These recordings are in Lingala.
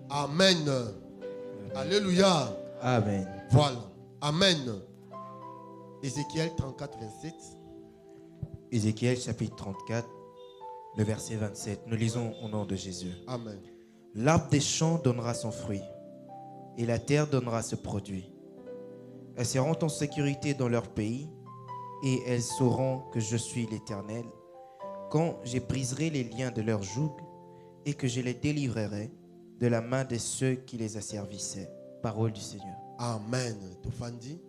Amen. Alléluia. Amen. Voilà. Amen. Ézéchiel 34, 27. Ézéchiel chapitre 34, le verset 27. Nous lisons au nom de Jésus. Amen. L'arbre des champs donnera son fruit, et la terre donnera ce produit. Elles seront en sécurité dans leur pays, et elles sauront que je suis l'Éternel, quand je briserai les liens de leur joug, et que je les délivrerai de la main de ceux qui les asservissaient. Parole du Seigneur. Amen. Tofandi.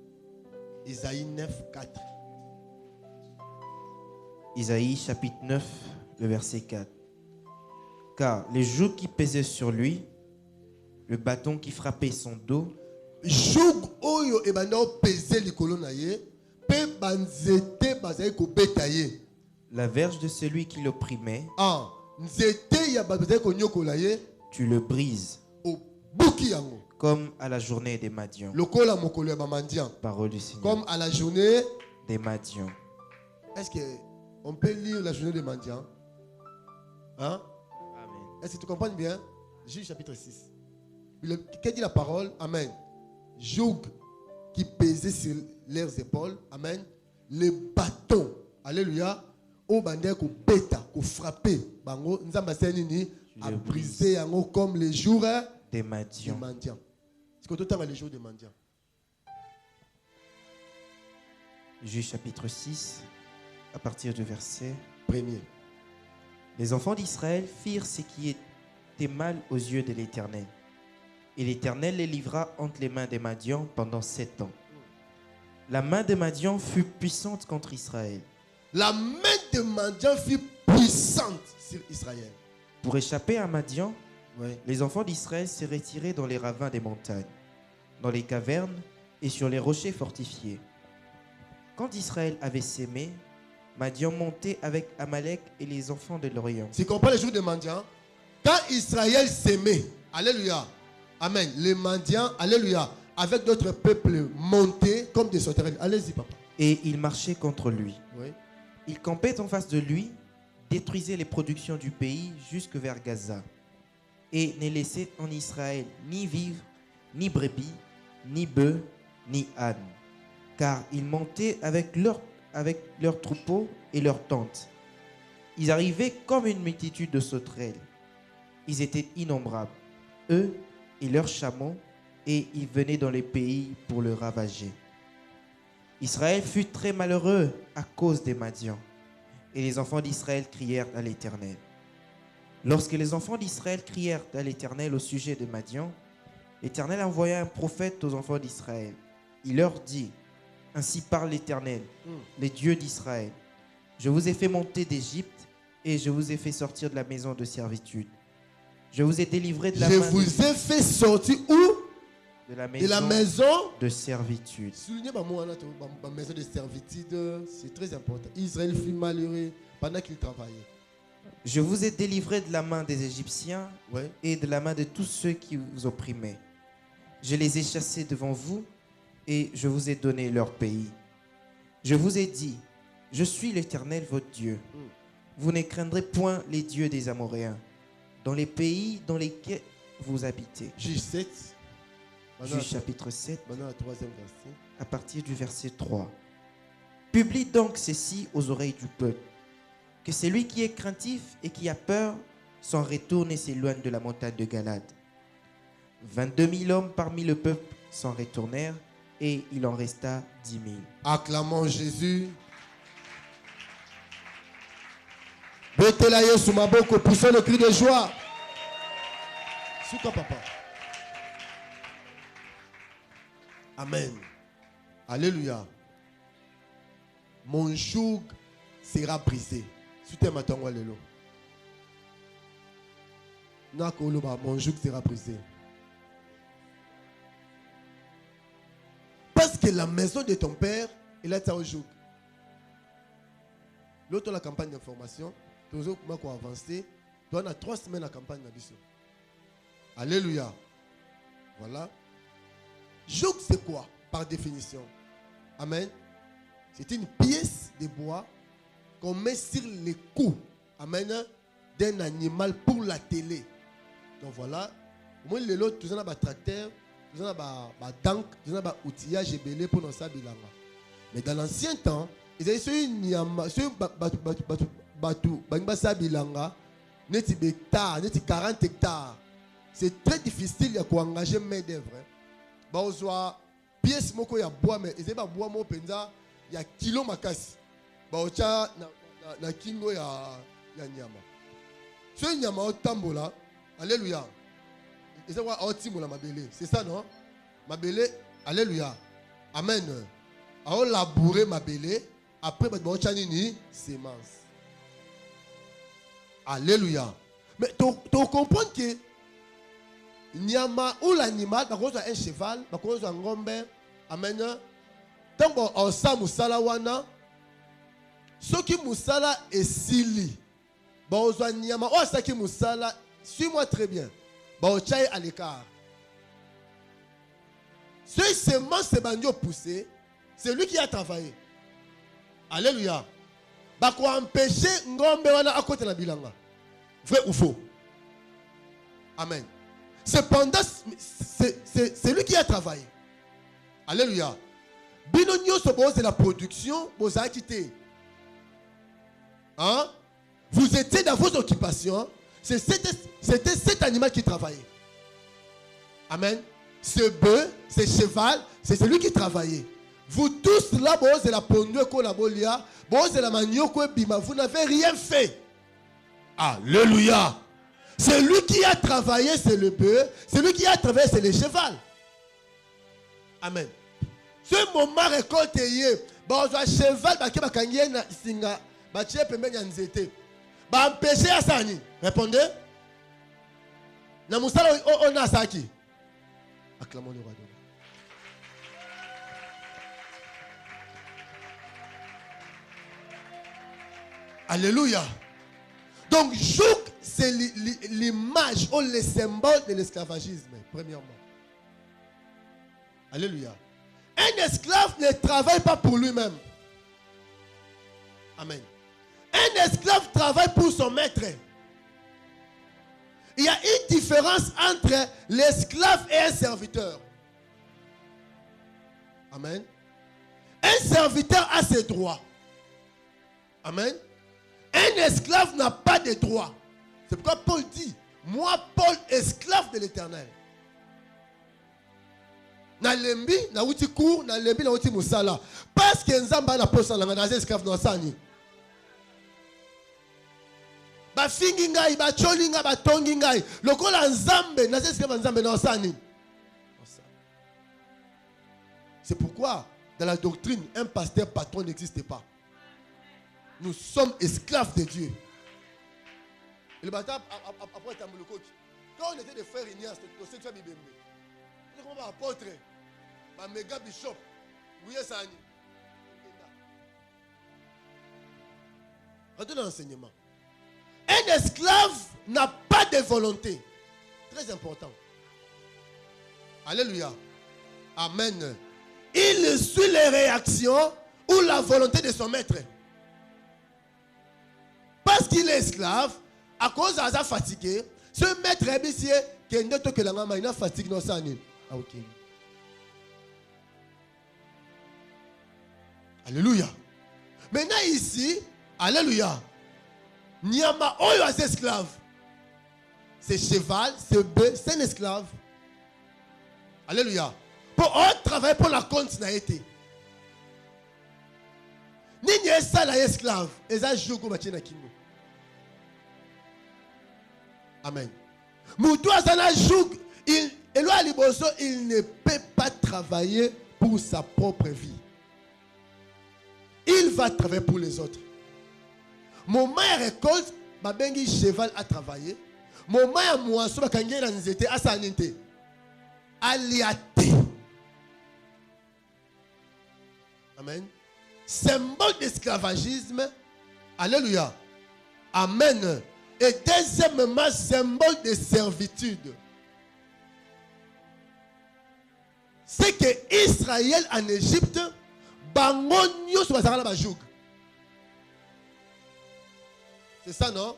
Isaïe 9, 4. Isaïe chapitre 9, le verset 4. Car les jougs qui pesaient sur lui, le bâton qui frappait son dos, Joug oyo ebanda peser likolo na ye, pe banzete bazali ko betaye. la verge de celui qui l'opprimait, Ah, nzete ya bazali ko nyokola ye, tu le brises, o buki yango. comme à la journée des Madians. Lokola mokolo ya bamandian. Parole du Seigneur. Comme à la journée. Des Madians. Est-ce qu'on peut lire la journée des mendiants? Hein? Amen. Est-ce que tu comprends bien? Juge chapitre 6. Qu'est-ce dit la parole? Amen. Joug qui pesait sur leurs épaules. Amen. Les bâtons. Alléluia. Au bandé qu'on bêta, qu'on frappait. Bango, nzamba senini a brisé yango comme les jours des Madians. Est-ce que tu as les jours des mendiants? Juge chapitre 6, à partir du verset 1er. Les enfants d'Israël firent ce qui était mal aux yeux de l'Éternel. Et l'Éternel les livra entre les mains des Madians pendant 7 ans. La main des Madians fut puissante contre Israël. La main des mendiants fut puissante sur Israël. Pour échapper à Madian, oui, les enfants d'Israël se retiraient dans les ravins des montagnes, dans les cavernes et sur les rochers fortifiés. Quand Israël avait sémé, Madian montait avec Amalek et les enfants de l'Orient. Tu comprends les jours des mendiants? Quand Israël s'aimait, alléluia, amen, les mendiants, alléluia, avec d'autres peuples montés comme des sauterelles. Allez-y, papa. Et ils marchaient contre lui. Oui. Ils campaient en face de lui, détruisaient les productions du pays jusque vers Gaza, et ne laissaient en Israël ni vivre, ni brebis, ni bœufs, ni ânes. Car ils montaient avec leurs troupeaux et leurs tentes. Ils arrivaient comme une multitude de sauterelles. Ils étaient innombrables, eux et leurs chameaux, et ils venaient dans les pays pour le ravager. Israël fut très malheureux à cause des Madians, et les enfants d'Israël crièrent à l'Éternel. Lorsque les enfants d'Israël crièrent à l'Éternel au sujet des Madians, l'Éternel envoya un prophète aux enfants d'Israël. Il leur dit: Ainsi parle l'Éternel, le Dieu d'Israël. Je vous ai fait monter d'Égypte et je vous ai fait sortir de la maison de servitude. Je vous ai délivré de la main vous ai fait sortir où? De la maison de servitude. Soulignez ma maison de servitude, c'est très important. Israël fut malheureux pendant qu'il travaillait. Je vous ai délivré de la main des Égyptiens, ouais, et de la main de tous ceux qui vous opprimaient. Je les ai chassés devant vous et je vous ai donné leur pays. Je vous ai dit: je suis l'Éternel votre Dieu. Vous ne craindrez point les dieux des Amoréens dans les pays dans lesquels vous habitez. Juge 7. Juge chapitre 7. Maintenant, le 3e verset. À partir du verset 3. Publie donc ceci aux oreilles du peuple, que celui qui est craintif et qui a peur s'en retourne et s'éloigne de la montagne de Galade. 22 000 hommes parmi le peuple s'en retournèrent et il en resta 10 000. Acclamons Jésus. Betela Yesu maboko, poussons le cri de joie. Souka papa. Amen. Alléluia. Mon joug sera brisé. Soutien matangwa lelo. Mon joug sera brisé. Parce que la maison de ton père, il a au joug. L'autre, la campagne d'information, tous les gens qui ont avancé, on a 3 semaines à campagne d'addition. Alléluia. Voilà. Joug, c'est quoi, par définition? Amen. C'est une pièce de bois qu'on met sur les coups, amen, d'un animal pour la télé. Donc voilà, Moi, les autres, tous en a tracteur, tous en a tank, tous en a outillage belé pour nous ça bilanga. Mais dans l'ancien temps, ils avaient sur une nyama, sur batu, bangba bilanga, neti hectares, neti 40 hectares. C'est très difficile de engager main d'œuvre. Bah on soit pièce moko ya bois mais ils pas bois mo penza ya kilo makasi. Bah on tcha na kingo ya nyama. Ce nyama au tambola, alléluia. Ils ont un timbola mabele, c'est ça non? Mabele, alléluia. Amen. On labourer mabele, après bah on tcha nini semence. Alléluia. Mais tu comprends que Nyama ou l'animal, par contre, un cheval, par contre, un ngombe, amen. Tant qu'on sa musala wana, ce qui musala est sili. Bon, on nyama, oh, ça qui musala, suis-moi très bien. Bon, tchaï à l'écart. Ce semence se bandio poussé, c'est lui qui a travaillé. Alléluia. Bah, quoi empêcher ngombe wana à côté de la bilanga. Vrai ou faux? Amen. Cependant, c'est lui qui a travaillé. Alléluia. Binonio c'est la production, vous avez quitté. Hein? Vous étiez dans vos occupations. C'était cet animal qui travaillait. Amen. Ce bœuf, ce cheval, c'est celui qui travaillait. Vous tous là, vous la pondu ko la bolia, vous la manio ko bima, vous n'avez rien fait. Alléluia. Celui qui a travaillé, c'est le bœuf. Celui qui a travaillé, c'est le cheval. Amen. Ce moment récolté, bon, un cheval, qui va gagner na singa, bah tu es pembe nyanzete, bah empêcher à sani. Répondez. Na musala on a saki. Acclamons le roi. Alléluia. Donc, jouk, c'est l'image ou le symbole de l'esclavagisme, premièrement. Alléluia. Un esclave ne travaille pas pour lui-même. Amen. Un esclave travaille pour son maître. Il y a une différence entre l'esclave et un serviteur. Amen. Un serviteur a ses droits. Amen. Un esclave n'a pas de droits. C'est pourquoi Paul dit, moi Paul, esclave de l'Éternel. Na lembi, na uti cour, na lembi, na uti musala. Parce que nzamba na posa na nga esclave na sani. Ba fingi ngai, ba choli ngai, ba tongi ngai. Lokola nzambe, na esclave nzambe na sani. C'est pourquoi dans la doctrine, un pasteur patron n'existe pas. Nous sommes esclaves de Dieu. Et le bâtard, après Tamoulokoki, quand on était des frères Ignace, on s'est fait Bibembe. On va apôtre, un méga bishop, oui, ça. Regardez l'enseignement. Un esclave n'a pas de volonté. Très important. Alléluia. Amen. Il suit les réactions ou la volonté de son maître. Parce qu'il est esclave, à cause de sa fatigué, ce maître ébicier, qui est notre que la maman, il a fatigué dans sa nuit. Ah, ok. Alléluia. Maintenant ici, alléluia. Nyama oyo as esclave. C'est cheval, c'est bœuf, c'est un esclave. Alléluia. Pour travailler pour la compte n'a été. Ni n'y ça la esclave. Et ça joue comme na kingo. Amen. Moutou asana joue, il ne peut pas travailler pour sa propre vie. Il va travailler pour les autres. Mon mère récolte, ma bengi cheval a travaillé. Mon mère moisson, ma kangé dans les étés, à sanité. Aliaté. Amen. Symbole d'esclavagisme. Alléluia. Amen. Et deuxièmement, symbole de servitude. C'est que Israël en Égypte, bangonio sur la bajoug. C'est ça, non?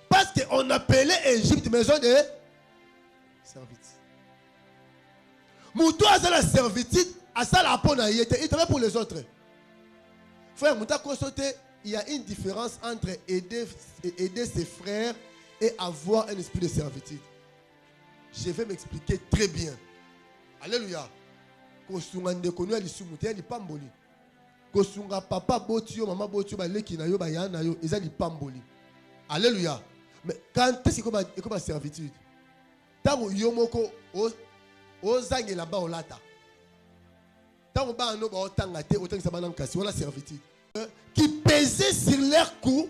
Parce qu'on appelait Égypte maison de Servitude. Moutou a la servitude, à ça la peau il travaille pour les autres. Frère, il y a une différence entre aider ses frères et avoir un esprit de servitude. Je vais m'expliquer très bien. Alléluia. Kosunga konnu ali sumuté ali pamboli. Kosunga papa botio maman botio ba leki na yo ba yana yo ezali pamboli. Alléluia. Mais quand est-ce que comme servitude? Tango yomoko ozangi là-bas au lata. Tango ba no ba otanga te otanga sabana kasi wala servitude. Qui pesait sur leur cou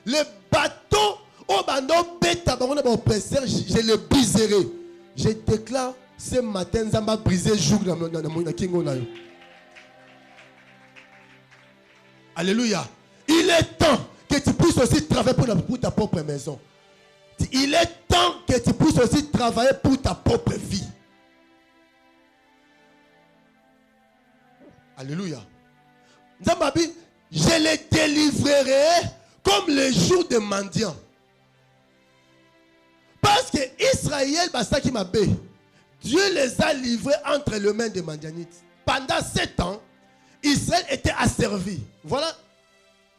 le bâton au bandon bêta bango ba oppresseur je le briserai. Je déclare ce matin Zamba briser jour na kingo na yo. Alléluia. Il est temps que tu puisses aussi travailler pour ta propre maison. Il est temps que tu puisses aussi travailler pour ta propre vie. Alléluia. Zambabi, je les délivrerai comme le jour de mendiant. Parce que Israël, Basaki Mabé, Dieu les a livrés entre les mains des mendianites. Pendant 7 ans, Israël était asservi. Voilà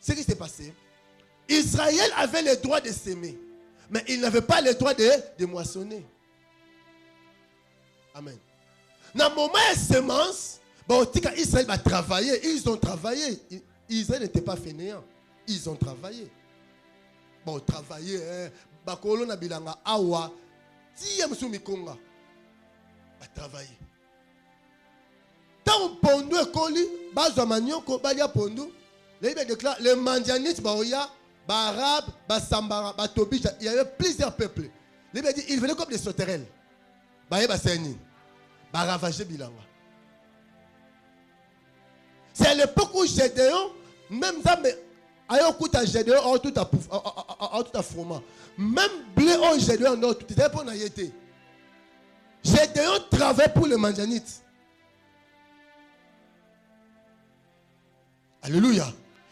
ce qui s'est passé. Israël avait le droit de s'aimer, mais il n'avait pas le droit de moissonner. Amen. Dans le moment de semence, Israël va travailler. Ils ont travaillé. Israël n'était pas fainéant. Ils ont travaillé. Bon, travailler. Bakolo na bilanga awa. Tiye msumi konga. Va travailler. Tant pondu ekoli, bazwa manioko, balia pondu. Les déclarent les mandianites, baoya, barab, basambara, batobi. Il y avait plusieurs peuples. Les dit ils venaient comme des sauterelles. Baye baseni. Baravager bilanga. C'est à l'époque où Gédéon, même ça, mais ayokuta Gédéon, tout à froment. Même blé au Gédéon, tout était pour n'ayéter. Gédéon travaille pour les mandianites. Alléluia.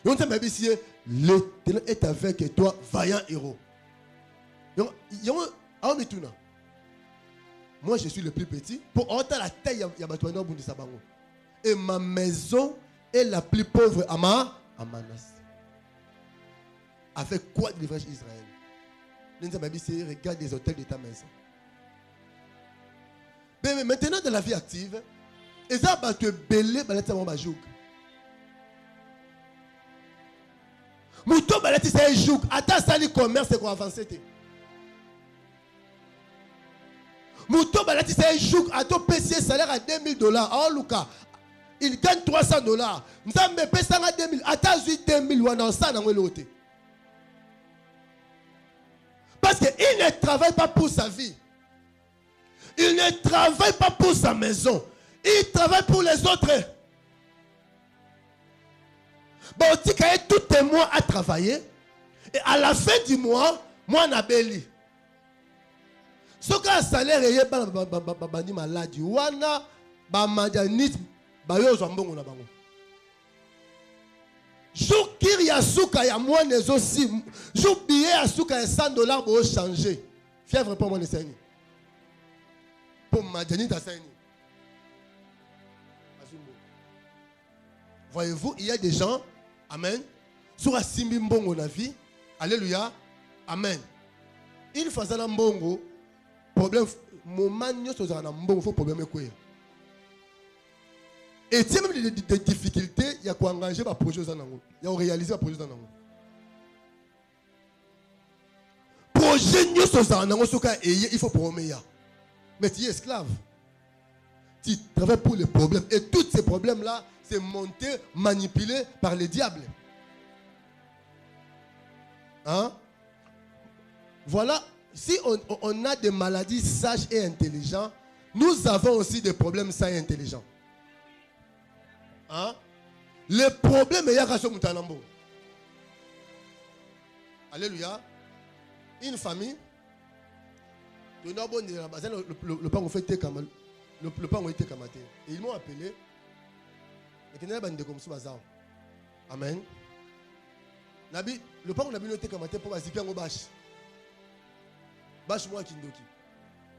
Et on dit, l'Éternel est avec toi, vaillant héros. Moi, je suis le plus petit. Pour autant, la taille, il y a Batouana Bundisabango. Et ma maison est la plus pauvre à Manassé. Avec quoi délivrer Israël? Regarde les hôtels de ta maison. Mais maintenant, dans la vie active, ils ont battu belé, bajouk. Mouton balati c'est jouk. Attends, ça le commerce, c'est quoi avancer? Mouton balati c'est jouk. Attends, PC salaire à $2000. Oh, Lucas, il gagne $300. Nous avons payé à 2000. Attends, 2000 ou non, ça n'a pas l'autre. Parce qu'il ne travaille pas pour sa vie. Il ne travaille pas pour sa maison. Il travaille pour les autres. Bon, tu as tout un mois à travailler. Et à la fin du mois, moi, on a belli. Ce qu'un salaire est maladie. Wana, mandianite, bayo zambongo na bango. Jour qu'il y a souka, il y a moins les aussi. Jour billet à souka, $100 pour changer. Fièvre pour mon enseigne. Pour mandianite à Saini. Voyez-vous, il y a des gens, amen, sur la simbi mbongo na vie, alléluia, amen. Il faut un mbongo, problème, moment nous sommes en mbongo, faut problème quoi. Et si même des difficultés, il y a quoi engager par projet dans il y a réaliser un projet dans projet nous sommes en il faut promettre. Mais tu es esclave. Tu travailles pour les problèmes. Et tous ces problèmes-là, c'est monté, manipulé par les diables. Hein? Voilà. Si on a des maladies sages et intelligents, nous avons aussi des problèmes sages et intelligents. Hein? Le problème est qu'il alléluia. Une famille. Le pain fait le pain a été kamaté. Et ils m'ont appelé. Amen. Le pain a été kamaté pour ziper en bâche. Bâche moi kindoki.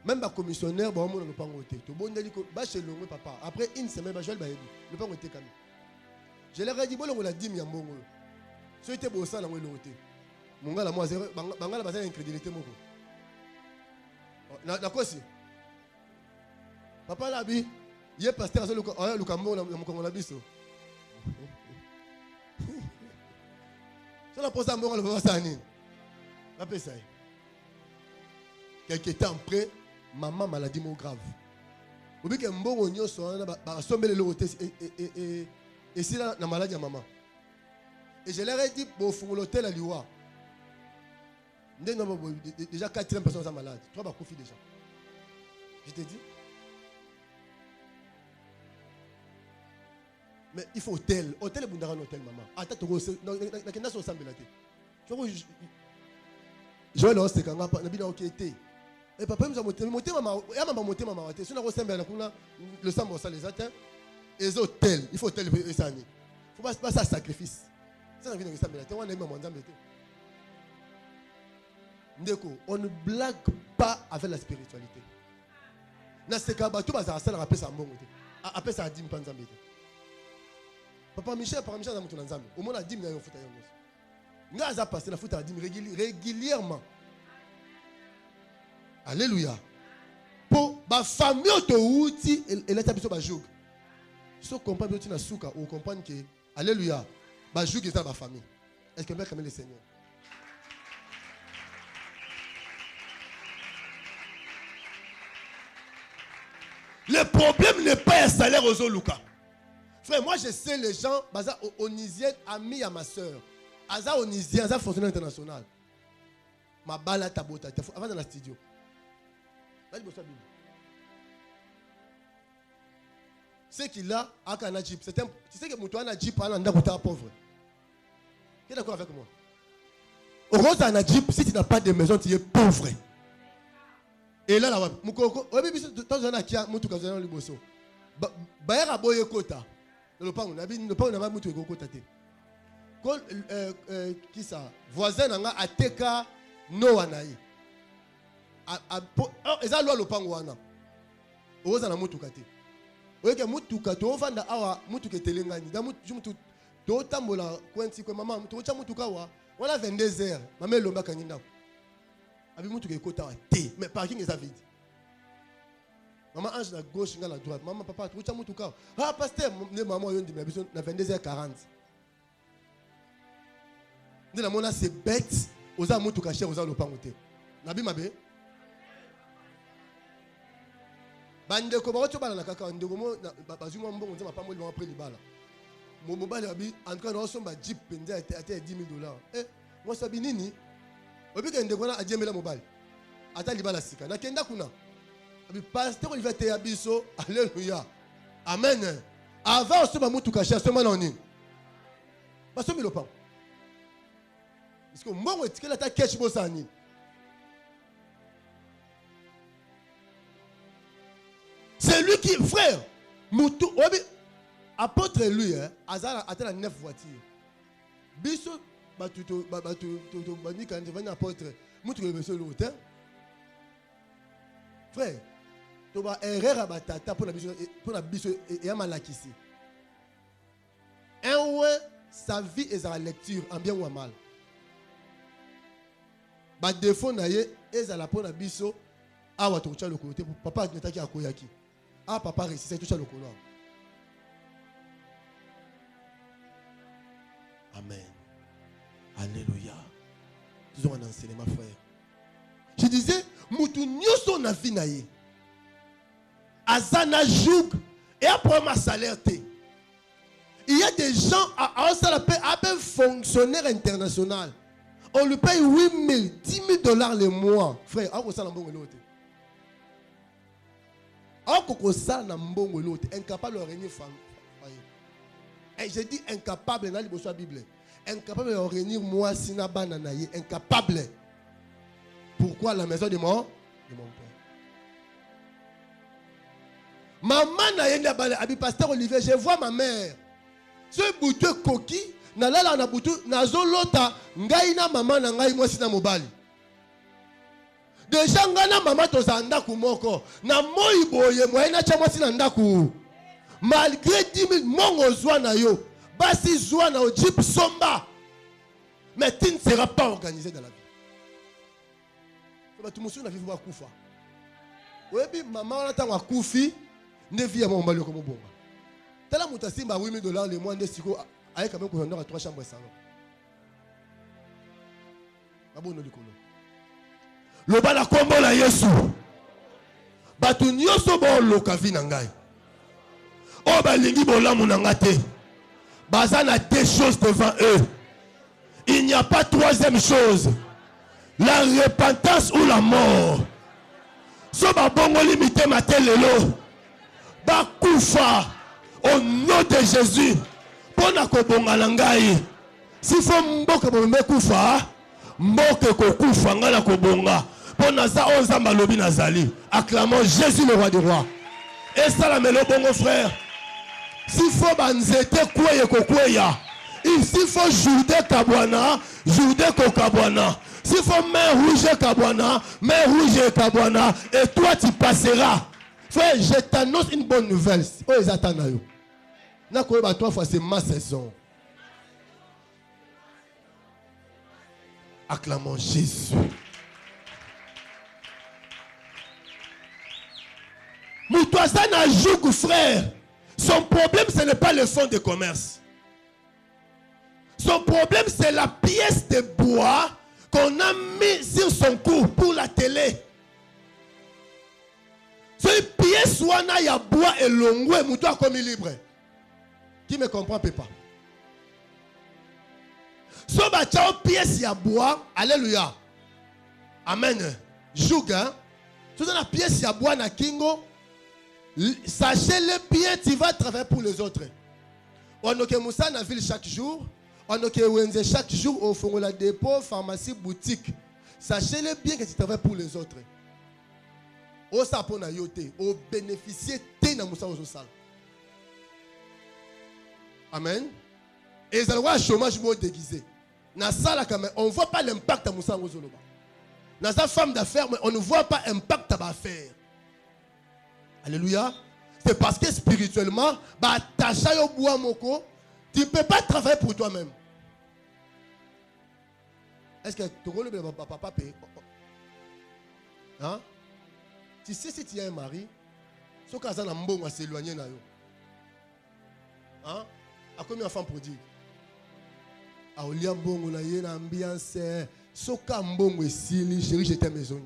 Même le commissionnaire, bon, on ne pas voter. Tout le monde dit que chez le papa. Après une semaine, je vais le pas voter quand même. Je leur ai dit, bon, on l'a dit, mais il y a un bon. Si tu es beau, ça, on l'a voté. Mon gars, moi, Bangala, c'est incrédulité. D'accord, si. Papa l'a dit, il est pasteur, le Cameroun, on l'a dit. Si on a posé un bon, on va voir ça. Rappelez ça. Quelques temps après, maman maladie grave. Vous voyez que bon oignon et si la maladie à maman. Et je leur ai dit pour l'hôtel à Liwa. Déjà 4e personne sont malades. 3 va confier déjà. Je t'ai dit. Mais il faut hôtel. Hôtel est bon dans hôtel maman. Attends, tu vas au ensemble là. Tu vois je vais là c'est quand on a bien OK été. Et papa nous a monté maman, et maman monté maman. Si on a ressemblé là le sang ça les atteint. Et hôtel, il faut hôtel et ça ni. Faut pas ça sacrifice. Ça vient de ressemble là. On a maman nzambe. Ndeko, on ne blague pas avec la spiritualité. Na sekaba tout bazar ça rappelle ça mbongo te. Appelle ça 10 nzambe te. Papa Michel na mutu nzambe. Au moins na 10 na yo futa yo. Nga za passer la futa à 10 régulièrement. Alléluia. Pour ma famille autouti et l'état biso ba joug. Si on comprend bien na souka ou comprendre que alléluia, ba joug est dans ma famille. Est-ce que bien comme le Seigneur? Le problème n'est pas un salaire aux Oluka. Frère, moi je sais les gens, baza onisienne, ami à ma soeur. Aza onisien, aza fonctionnaire international. Ma bala tabota, avant dans la studio. C'est qu'il a un jeep. Tu sais que Moutou a un jeep, il a un pauvre. Tu es d'accord avec moi? Au rose, un jeep, si tu n'as pas de maison, tu es pauvre. Et là, là, Moukoko, tant qu'on a qui a Moutou Kazana Liboso. Bayera Boye Kota. Le pan, on a pas Moutou Kota. Qui ça? Voisin, on a Ateka Noanaï. Eza loi lopango wana oza na mutu kate oyeke mutu kate ovanda awa mutu ketelengani da mutu to tambola kwenti kwa mama mutu cha mutu kawa wala 22h mama elomba kanginda abi mutu ke kota wa te mais parking eza vide mama ange na gauche nga na droite mama papa to cha mutu kawa ah pasteur ne mama yo ndimi biso na 22h40 ndina mona c'est bête oza mutu ka cher oza lopango te nabi mabe bandeko ba bala na kaka ndeko mo bazuma mbongo nzama pa mo li après libala mo mobali abi en tout cas no somba jeep penza ate $10,000 mo sabi nini obi ke ndeko na ajemela mobali ata libala sika na kenda kuna abi pasteur Olivier te abiso alléluia amen avant somba mutu kasha somba na nini basomi lopa parce que mbongo etikela ta cash bosani. C'est lui qui, frère, Moutou, apôtre lui, Azar a atteint 9 voitures. Biso, quand tu vas apôtre, Moutou le monsieur l'auteur. Frère, tu vas errer à batata pour la biso et à malakisi. Un ouais, sa vie est à la lecture, en bien ou en mal. Ba défaut naie, est à la pour la biso, à watoucha le côté, papa n'est pas à koyaki. Ah, papa, c'est tout ça le couloir. Amen. Alléluia. Nous avons un enseignement, frère. Je disais, Moutou Nyoso na vie naye. Azana joug et après ma salaire. Il y a des gens à un fonctionnaire international. On lui paye 8 000, 10 000 $ le mois. Frère, à quoi ça l'embonge l'autre? Incapable de réunir femme. Et je dis incapable dans la Bible. Incapable de réunir moi sinaba nanaye. Incapable. Pourquoi la maison de mon père? Maman n'a pas de pasteur Olivier. Je vois ma mère. Ce bouteau coquille. Nalala na bouteau. Nazo lota. Ngaïna maman na ngaï moi sina mobali. Déjà ngana mama tozanda kumoko na moi boye moyena cha mwasi na ndaku. Malgré 10 000 mongo zwa na yo, basi zwa na ojip somba. Mais tu ne seras pas organisé dans la vie. Tu ne vivre pas kufa. Oui, maman on attend kufi, ne vit à mon malheur comme bon. Tala mutasimba $8,000 le mois de siko avec quand même qu'on a 3 chambres salon. Abono likolo. Le bala kombo la Yesu. Batu nyoso bo loka vi na ngai. O balingi bolamu na ngate. Bazana 2 choses devant eux. Il n'y a pas troisième chose. La repentance ou la mort. So ba bongo limité matelelo. Ba kufa au nom de Jésus. Pona ko bonga na ngai. Si fo mboka bo me kufa, mboka ko kufa ngala ko bonga. Pona za onzamba lobi nazali. Acclamons Jésus le roi des rois. Et ça la melo bongo frère. Si fo banzete kweye ko kweya. S'il faut Jourdain Kabwana, Jourdain Kokabwana. S'il faut main rouge Kabwana, main rouge Kabwana. Et toi tu passeras. Frère, je t'annonce une bonne nouvelle. Oh, ils attendent. Na koyeba 3 fois c'est ma saison. Acclamons Jésus. Moutouassa n'a joug frère. Son problème ce n'est pas le fonds de commerce. Son problème, c'est la pièce de bois qu'on a mis sur son cou pour la télé. Cette pièce où il y a bois et l'ongoué, moutoua comme libre. Qui me comprend, papa? So ba chao pièce y a bois, alléluia. Amen. Jouga. Tout dans la pièce y a bois na kingo. Sachez-le bien, tu vas travailler pour les autres. On a que Moussa na ville chaque jour. On a chaque jour au fond de la dépôt, pharmacie, boutique. Sachez-le bien que tu travailles pour les autres. Au sapon à yoté, au bénéficier t'es dans Moussa au sal. Amen. Et ça le chômage mot déguisé. Dans ça on ne voit pas l'impact à Moussa au Zoloba. Dans sa femme d'affaires, on ne voit pas l'impact à l'affaire. Alléluia. C'est parce que spirituellement, bah t'achètes au bois moko. Tu ne peux pas travailler pour toi-même. Est-ce que tu connais le papa paye? Hein? Tu sais si tu as un mari, ce cas là mbongo s'éloigner na yo. Hein? À combien d'enfants prodigue? A olia mbongo na ye na ambiance, ce cas mbongo esili, chérie, j'étais maison.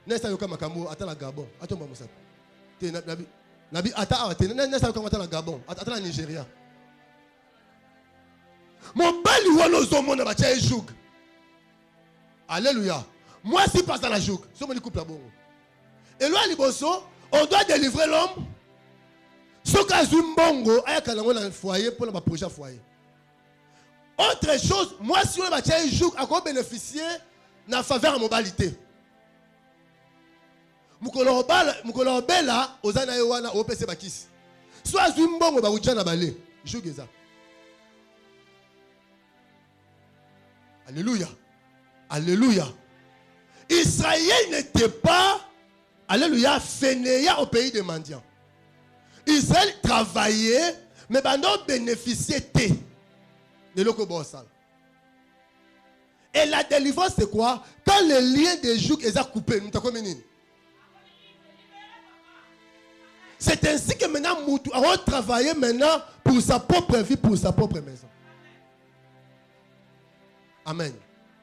Nesta yoka makambo ata la Gabon, ata mba musa. Te nabi ata nesta yoka ata la Gabon, ata la Nigeria. Mon bali wano zomona bacha ejoug. Alléluia. Moi si passe dans la joug, so me coupe la bongo. Et là liboso, on doit délivrer l'homme. So ka zumbongo aya kalango na foyer pour le projet foyer. Autre chose, moi si on bacha ejoug à quoi bénéficier na faveur à mobilité. Mukolo bela ozana yewana opese bakisi. So azumbongo ba ucha na balé. Jougeza. Alléluia. Alléluia. Israël n'était pas, alléluia, fainéant au pays des mendiants. Israël travaillait, mais maintenant bénéficiait de l'Okobosal. Et la délivrance, c'est quoi? Quand le lien des jours est coupé, nous t'avons dit. C'est ainsi que maintenant, nous avons travaillé maintenant pour sa propre vie, pour sa propre maison. Amen.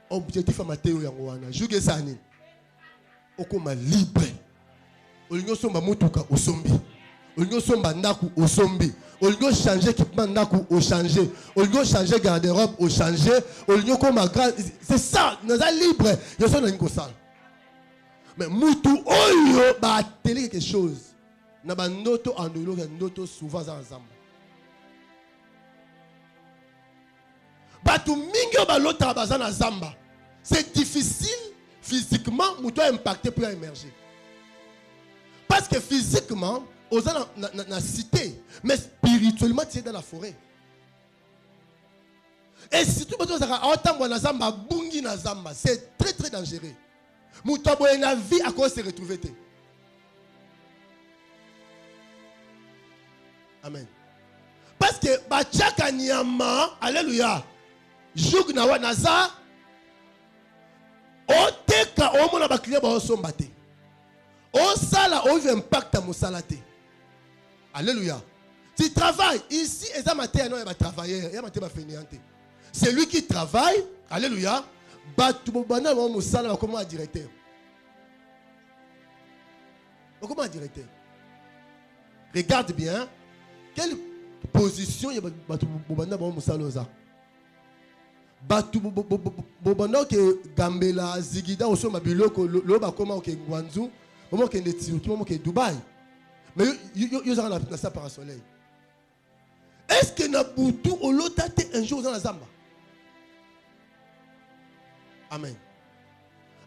Objectif à Matthieu Yangoana. Jouez ça. Okoma libre. Olingo somba motuka au sombi. Olingo somba ndaku au sombi. Olingo changer équipement ndaku au changer. Olingo changer garde-robe au changer. Olingo koma grand. C'est ça. Nous sommes libres. Nous sommes dans une salle. Mais mutu oyo ba télé quelque chose. Na ba noto andolo noto souvent ensemble. C'est difficile physiquement pour toi impacter pour émerger. Parce que physiquement, on est dans la cité, mais spirituellement, tu es dans la forêt. Et si tu es dans la zamba, c'est très très dangereux. Moutabo et la vie à cause se retrouver. Amen. Parce que Bachaka Niyama, alléluia, Joug Nawa Naza, Oteka Omona Baklia Baosombate. Osala Ovi impact à Moussalate. Alléluia. Tu travailles ici, et ça m'a dit, non, il va travailler, il va faire. C'est lui qui travaille, alléluia. Batubobana Moussala, comment un directeur? Comment un directeur? Regarde bien. Quelle position il y a Batubobana Moussaloza? Batubobana que Gambela, Zigida, Oso Mabiloko, Loba Koma, Guangzhou, Momo qui est Dubaï. Mais il y a ça par soleil. Est-ce que Nabutu ou l'autre un jour dans la Zamba? Amen.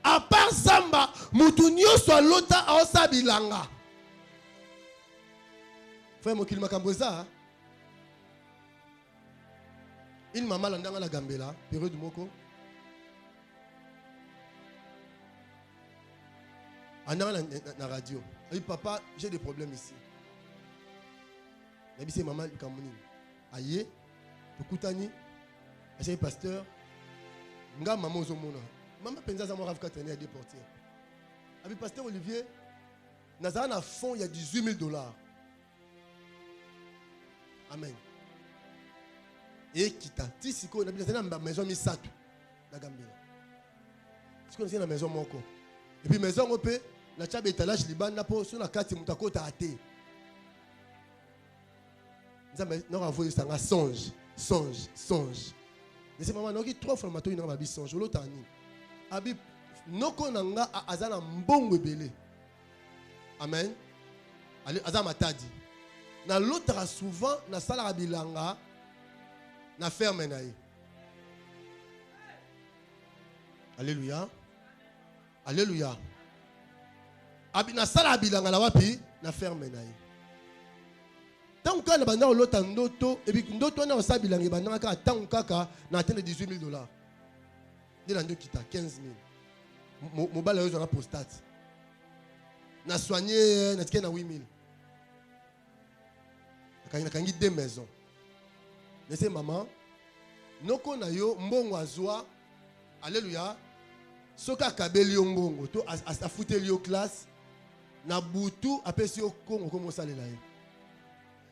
À part Zamba, Moutounio soit l'autre à Osabilanga. Frère Mokil Makamboza. Il m'a mal en la Gambela, période de Moko. En la radio. Il dit, papa, j'ai des problèmes ici. Il dit, maman, Kamouni. Aïe, Koutani, j'ai un pasteur. Nga maman Zomona. Maman pensa à moi Rav Katane à déporter. Avec pasteur Olivier, Nazareth à fond, il y a $18,000. Amen. Et quitta. Tisiko, on a bien dans la maison Misatou. La Gambela. Tu connais la maison Moko. Et puis maison Opé. La table étalage liban na po sur la carte mutako ta até. Nous avons ça un songe. Mais c'est maman noki 3 fois matin ina babi songe l'autre année. Abi noko nanga azana mbongo belé. Amen. Ali azama tadi. Na l'autre souvent na sala bilanga na ferme naï. Alléluia. Alléluia. Abina sala bilanga la wapi na ferme naï. Tant que na banda l'autre ndoto et puis ndoto na sa bilanga banda ka tant kaka na atteindre $18,000. Ni la ndo kita 15,000. Mo bala yo na prostate. Na soigner na tika na 8,000. Na kangi 2 maisons. Laissez maman. Noko na yo mbongo azwa. Alléluia. Soka kabeli yo mbongo to afuteli yo classe. Na butu apesi yo kongo comme ça là.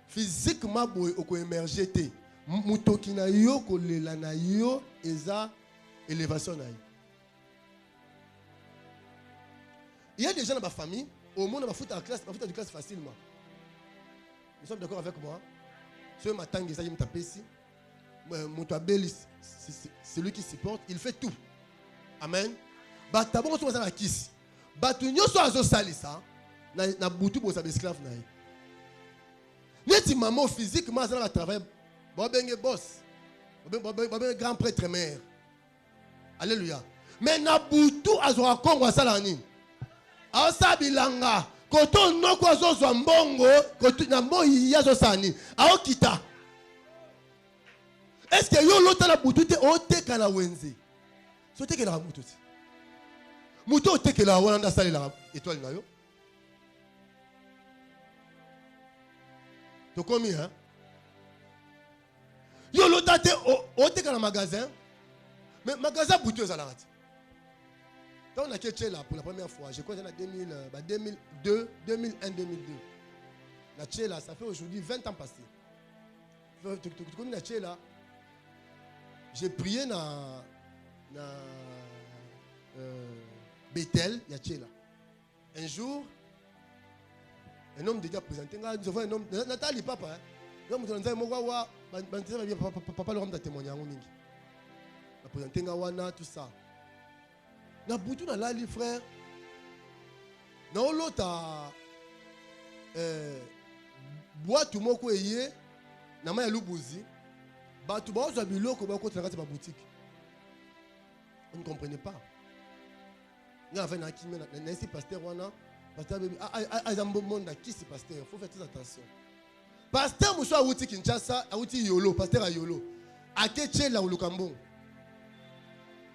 Physiquement boy oko émerger te. Mutoki na yo ko lela na yo eza élévation na yo. Il y a des gens dans ma famille au monde va foutre à classe, va foutre de classe facilement. Nous sommes d'accord avec moi. Ce matin ça il me tape ici. Mon tabeli c'est lui qui supporte, il fait tout. Amen. Batabo so na kisi. Batu nyoso azo salisa na butu bo sa esclave na. Neti maman physiquement ça va travailler. Bo benge boss. Bo grand prêtre mère. Alléluia. Mais na butu azo akongwa sala nini? Aosa bilanga. Koto noko azo zwa mbongo, koto na moyi yazo sani. Aokita. Est-ce que yo lota la butu te oteka na wenze? So teke la butu. Muto teke la wana sali la étoile na yo. To komi hein? Yo lota te oteka na magasin. Mais magasin butu ezalaka. Quand on a quitté là pour la première fois, je crois que c'est en 2002, 2001, 2002. La Tchéla, ça fait aujourd'hui 20 ans passés. J'ai prié dans Bethel, il y a Tchéla. Un jour, un homme déjà présenté, nous avons un homme, Nathalie Papa, l'homme de papa, le homme de témoignage. Il a présenté tout ça. Na butu na lali frère na olota boîte moko eye na ma ya lubuzi batu ba ozo biloko ba ko trakati ba boutique. On ne comprenait pas. Ni avait na kimi na esi pasteur wana pasteur baby azambo monde qui c'est pasteur, faut faire très attention. Pasteur muso awuti Kinshasa awuti Yolo, pasteur a Yolo akeche la ulukambo.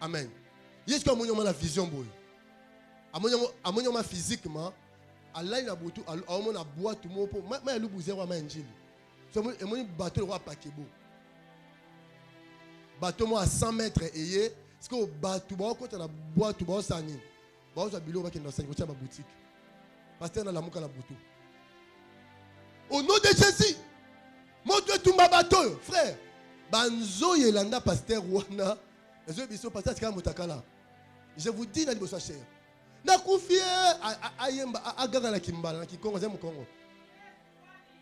Amen. Est-ce que vous avez la vision? Amonyo physiquement, Allah na butu, amonyo na bois tout mon po. Ma lu buzer wa ma injili. So mon bateau roi pakebo. Bateau mo à 100 mètres ayé. Parce que bateau ba ko na bois tout ba sani. Ba zo bilo ba ki na sani ko ba boutique. Pasteur na la muka la butu. Au nom de Jésus. Mon Dieu tout ma bateau, frère. Banzo yelanda pasteur wana. Ezo biso pasteur tika mutakala. Je vous dis na liboso cher. Na kufie ayemba agaga na kimbala na kikongo zemu kongo.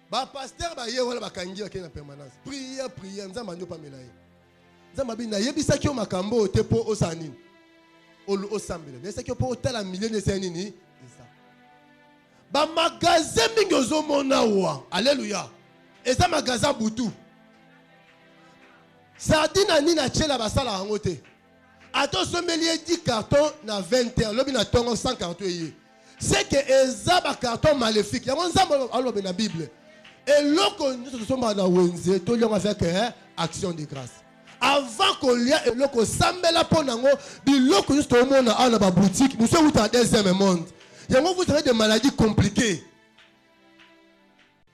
Ba pasteur ba ye wala bakangi ke na permanence. Prière nzamba ndio pamela ye. Nzamba bi na yebisa ki o makambo te po osani. Olu osambele. Na seki po otala million de senini. Ça. Ba magasin mingi ozomona wa. Alléluia. Eza magasin butu. Sardine ni na chela basala angote. Attends, sommelier 10 cartons na 21. Lobi na tongo 100 cartons. C'est que eza ba carton maléfique. Ya nzamba alobe na Bible. Et loko nous sommes na wenze to longa avec action de grâce. Avant qu'on lia et loko sambela ponango, di loko juste au monde na ba boutique, nous sommes au deuxième monde. Yango vous avez des maladies compliquées.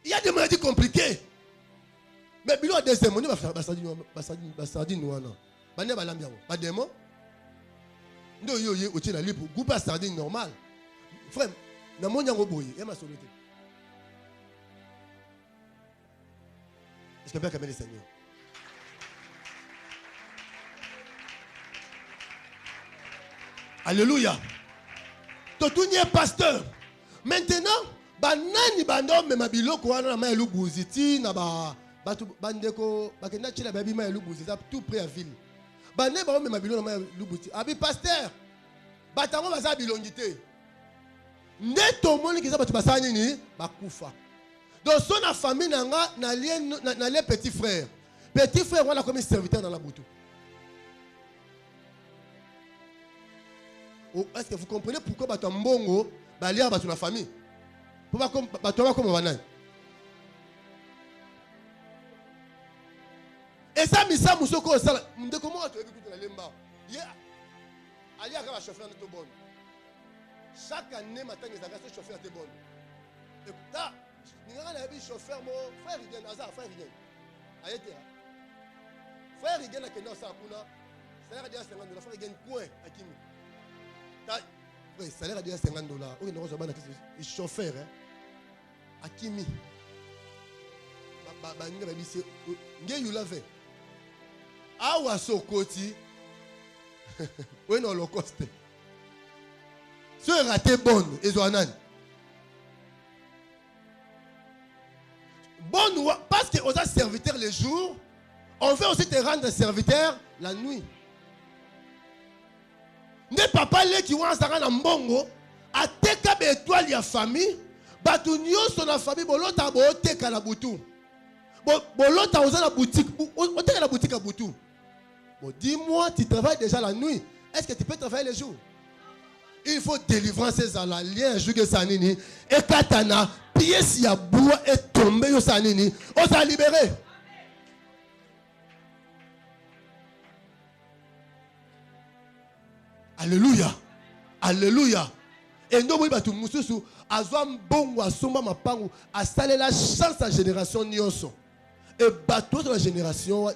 Il y a des maladies compliquées. Mais bilo deuxième monde ba sardine wana. Bane balambia ba démon. Ndo yo ye otie na lipo, groupe à sardine normal. Frère, na mon yango boye, et ma soluté. Est-ce que bien le Seigneur? Alléluia. Totouni est pasteur. Maintenant, banani bandom me mabiloko wana na maelu buziti na ba batu bandeko bakenda chila baby maelu buziti tout près à ville. Bané ba me mabiloko na maelu buziti. Abi pasteur. Batango baza bilongité. Neto moni ki za batu basani ni bakufa. Donc son famille nanga na les petits frères. Petit frère on a comme serviteur dans la boutou. Est-ce que vous comprenez pourquoi batu mbongo ba lia batu na famille? Pourquoi comme batu comme banane? Et ça misa musoko sala ndeko mo to ebi na lemba. Ye ali aka ba chauffeur de bon. Chaque année matin les agents chauffeur de bon. Écoute là, ni nga na bi chauffeur mo frère Rigen aza frère Rigen. Ayete. Frère Rigen a kenda sa kuna. Salaire de $50 frère Rigen coin akimi. Oui, salaire de $50. Oui, nous avons un chauffeur. Akimi. Banga babisi. Nge you lave. Awa sokoti. Oui, non, le coste. Ce raté bon, Ezoanan. Bon, parce qu'on a serviteur le jour, on veut aussi te rendre serviteur la nuit. Ne papa le qui wa sanga na mbongo ateka be étoile ya famille batu nyonso na famille bolota bo teka na butu bolota oza na boutique oteka na boutique à butu. Bon dis-moi tu travailles déjà la nuit, est-ce que tu peux travailler les jours? Il faut délivrances à la lien juge sanini et katana pièce ya bois est tombé yo sanini on s'est libéré. Alléluia. Alléluia. Et nous, nous avons mususu azwa mbongo asomba mapangu asale la chance à génération nyonso. Et bateau de la génération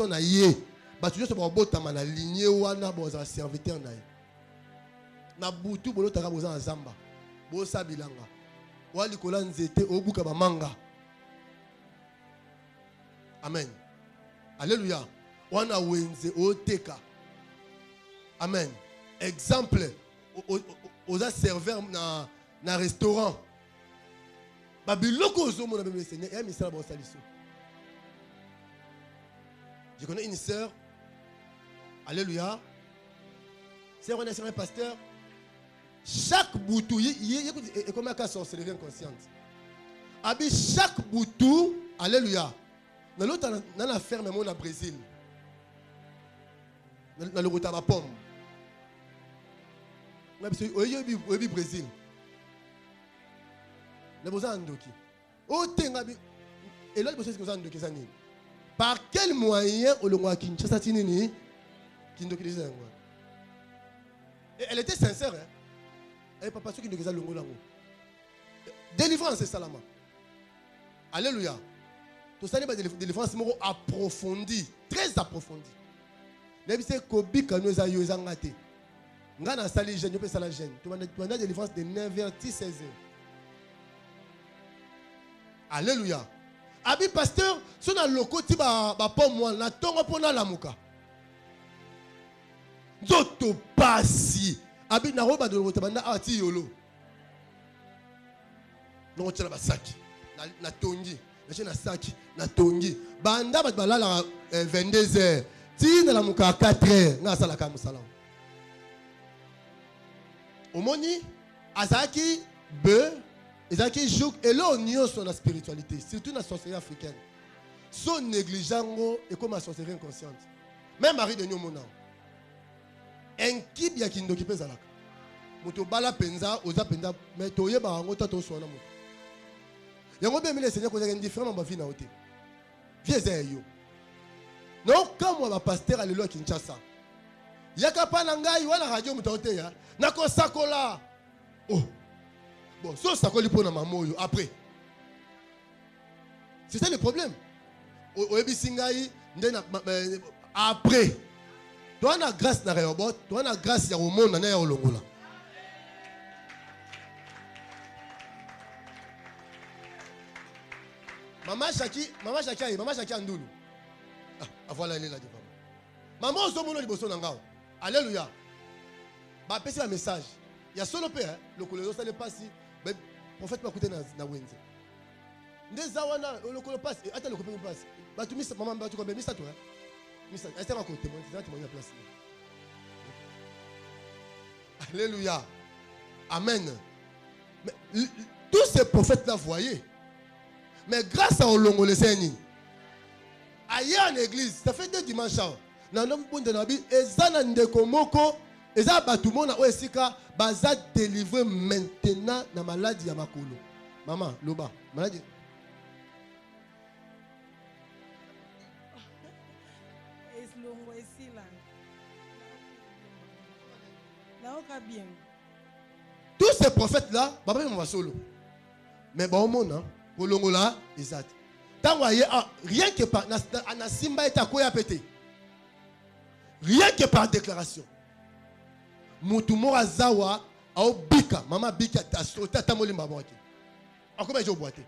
na ye. Bateau nyonso ba botama na lignée wana boza serviteur na ye. Na butu bolo taka boza nzamba. Bosa bilanga. Wali kola nzete obuka ba manga. Amen. Alléluia. Wana wenze oteka. Amen. Exemple, aux serveurs dans un restaurant. Je connais une sœur. Alléluia. C'est un pasteur. Chaque boutou, il y a comme un cas sorcellerie inconsciente. Chaque boutou, alléluia. Dans l'autre, dans la ferme, au Brésil. Dans le Rotaba Pomme. Au Brésil. Et là, par quel moyen elle était sincère. Hein? Et papa, ceux qui nous ont longo lango. Délivrance, c'est salama. Alléluia. Tout ça, c'est délivrance approfondie, très approfondie. Même si Kobi Kano Zayo Zangate. Nga na sali jeune, peut sala jeune. Tu as délivrance de 9h à 16h. Alléluia. Abi pasteur, si on a le côté ba pom moi na tongo pona la muka. Zoto pasi. Abi na roba de rote banda ati yolo. Non tela basaki. Na tongi. Na saki na tongi. Banda ba balala 22h. Ti na la muka 4h. Na sala ka musala. Omoni azaki be ezaki jouk et là on y a sur la spiritualité, surtout dans la sorcellerie africaine. Son négligeant et comme la sorcellerie inconsciente. Même Marie de Nyomona. Un kib ya kindo ki pesa laka. Moto bala penza oza penza mais toye ba ngo tato so na moto. Yango be mele Seigneur ko za indifférent ba vie na ote. Vieze yo. Non comme moi ba pasteur alléluia Kinshasa. Yaka pa na ngai wana radio moto ote ya. Nako sakola. Oh. Bon, ça sakoli pour na maman après. C'est ça le problème. Oyebi singai ndena après. Toi na grâce na réobot, toi na grâce ya au monde na ya olongola. Maman Shaki Andulu. Ah voilà elle est là devant. Maman ozomono liboso na ngao. Alléluia. Ba pesi un message. Il y a solo père, le colonel ça n'est pas si mais prophète m'a coûté na wenze. Ndeza wana le colonel passe, attends le copain passe. Ba tu mis maman ba tu combien mis ça toi. Mis ça, est-ce que ma côté moi, c'est témoigner place. Alléluia. Amen. Mais tous ces prophètes là voyez. Mais grâce à Olongo le Seigneur. Ailleurs en église, ça fait 2 dimanches. Na nom bonde na bi ezana ndeko moko. Et ça, tout le monde a délivré maintenant la maladie ya makolo. Maman, loba, maladie. Tous ces prophètes-là, papa va solo. Mais bon, mon pour l'ongola, exact. Tant rien que par Anasimba et Takoya pété. Rien que par déclaration. Mutumo azawa au bika mama bika tata molimba boki akoma ejo boite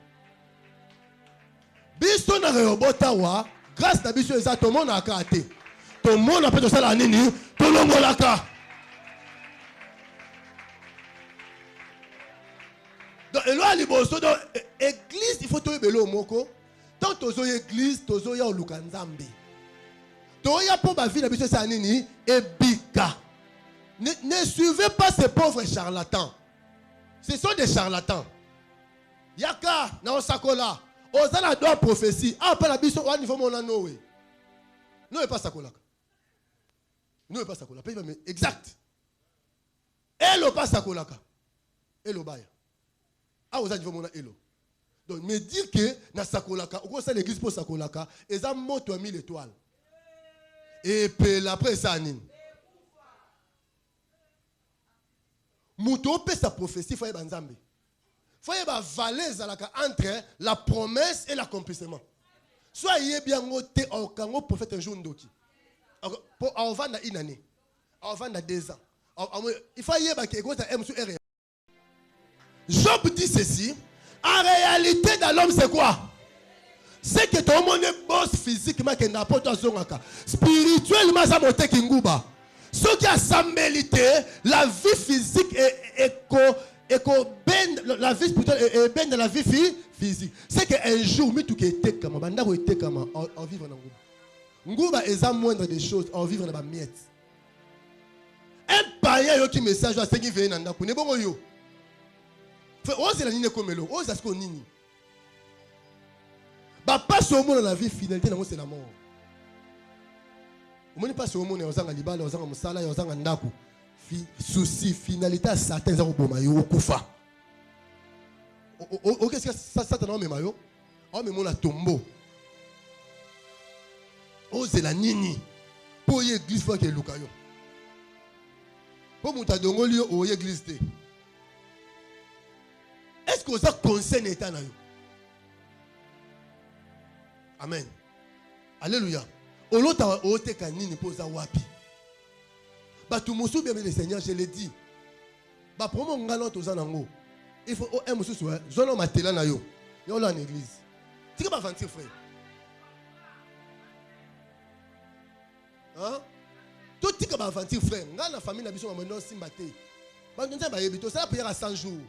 biso na robota wa grâce na biso eza to mona akate to mona pe to sala nini to longolaka donc eloi liboso donc église il faut to belo moko tant tozo église tozo ya olukanzambe to ya po ba vie na biso sa nini e bika. Ne suivez pas ces pauvres charlatans. Ce sont des charlatans. Yaka, na osakola. Ozana doit prophétie. Ah, pas la biso, au niveau mon anoé. Non, pas sakola. Non, pas sakola. Exact. Elo pas sakola. Elo baya. Ah, au niveau mon elo. Donc, me dire que na sakola, au sein de l'église pour sakola, et ça monte à 1000 étoiles. Et puis après ça, nini. Mouto peut sa prophétie, il faut y avoir Nzambe. Il faut y avoir valise entre la promesse et l'accomplissement. Soit il y a bien un prophète un jour ndoki. On va dans une année. On va dans 2 ans. Il faut y avoir un R. Job dit ceci. En réalité, dans l'homme, c'est quoi? C'est que ton monde est boss physiquement, qui n'a pas de spirituellement, ça monte kinguba. Ce qui a sambélité, la vie physique est la vie spirituelle est bien dans la vie physique. C'est qu'un jour, mais tout qui était comme en vivre dans Ngouba est moindre des choses, en vivre dans la miette. Un païen qui message à ce qui vient dans la bon yo. C'est la ligne comme l'eau, c'est ce qu'on nini. Bah pas ce monde dans la vie finalité, c'est la mort. Vous ne passez au monde, vous avez libala, vous avez musala, vous avez ndaku. Souci, finalité à certains gens au mayo, kufa. Qu'est-ce que ça t'en met mayo? Oh mais mon la tombeau. Oh c'est la nini. Pour y église fois que lukayo. Pour mon tadongoli oh y église té. Est-ce que vous avez conseil n'état na yo? Amen. Alléluia. Olota ote kanini poza wapi. Batu musu bien le Seigneur, je l'ai dit. Ba promo ngalo toza nango. Il faut un musu so zono matela na yo. Yo la en église. Tika ba vantir frère. Hein? Tout tika ba vantir frère. Nga na famille na biso ma mono simbate. Ba ntonza ba yebito ça prière à 100 jours.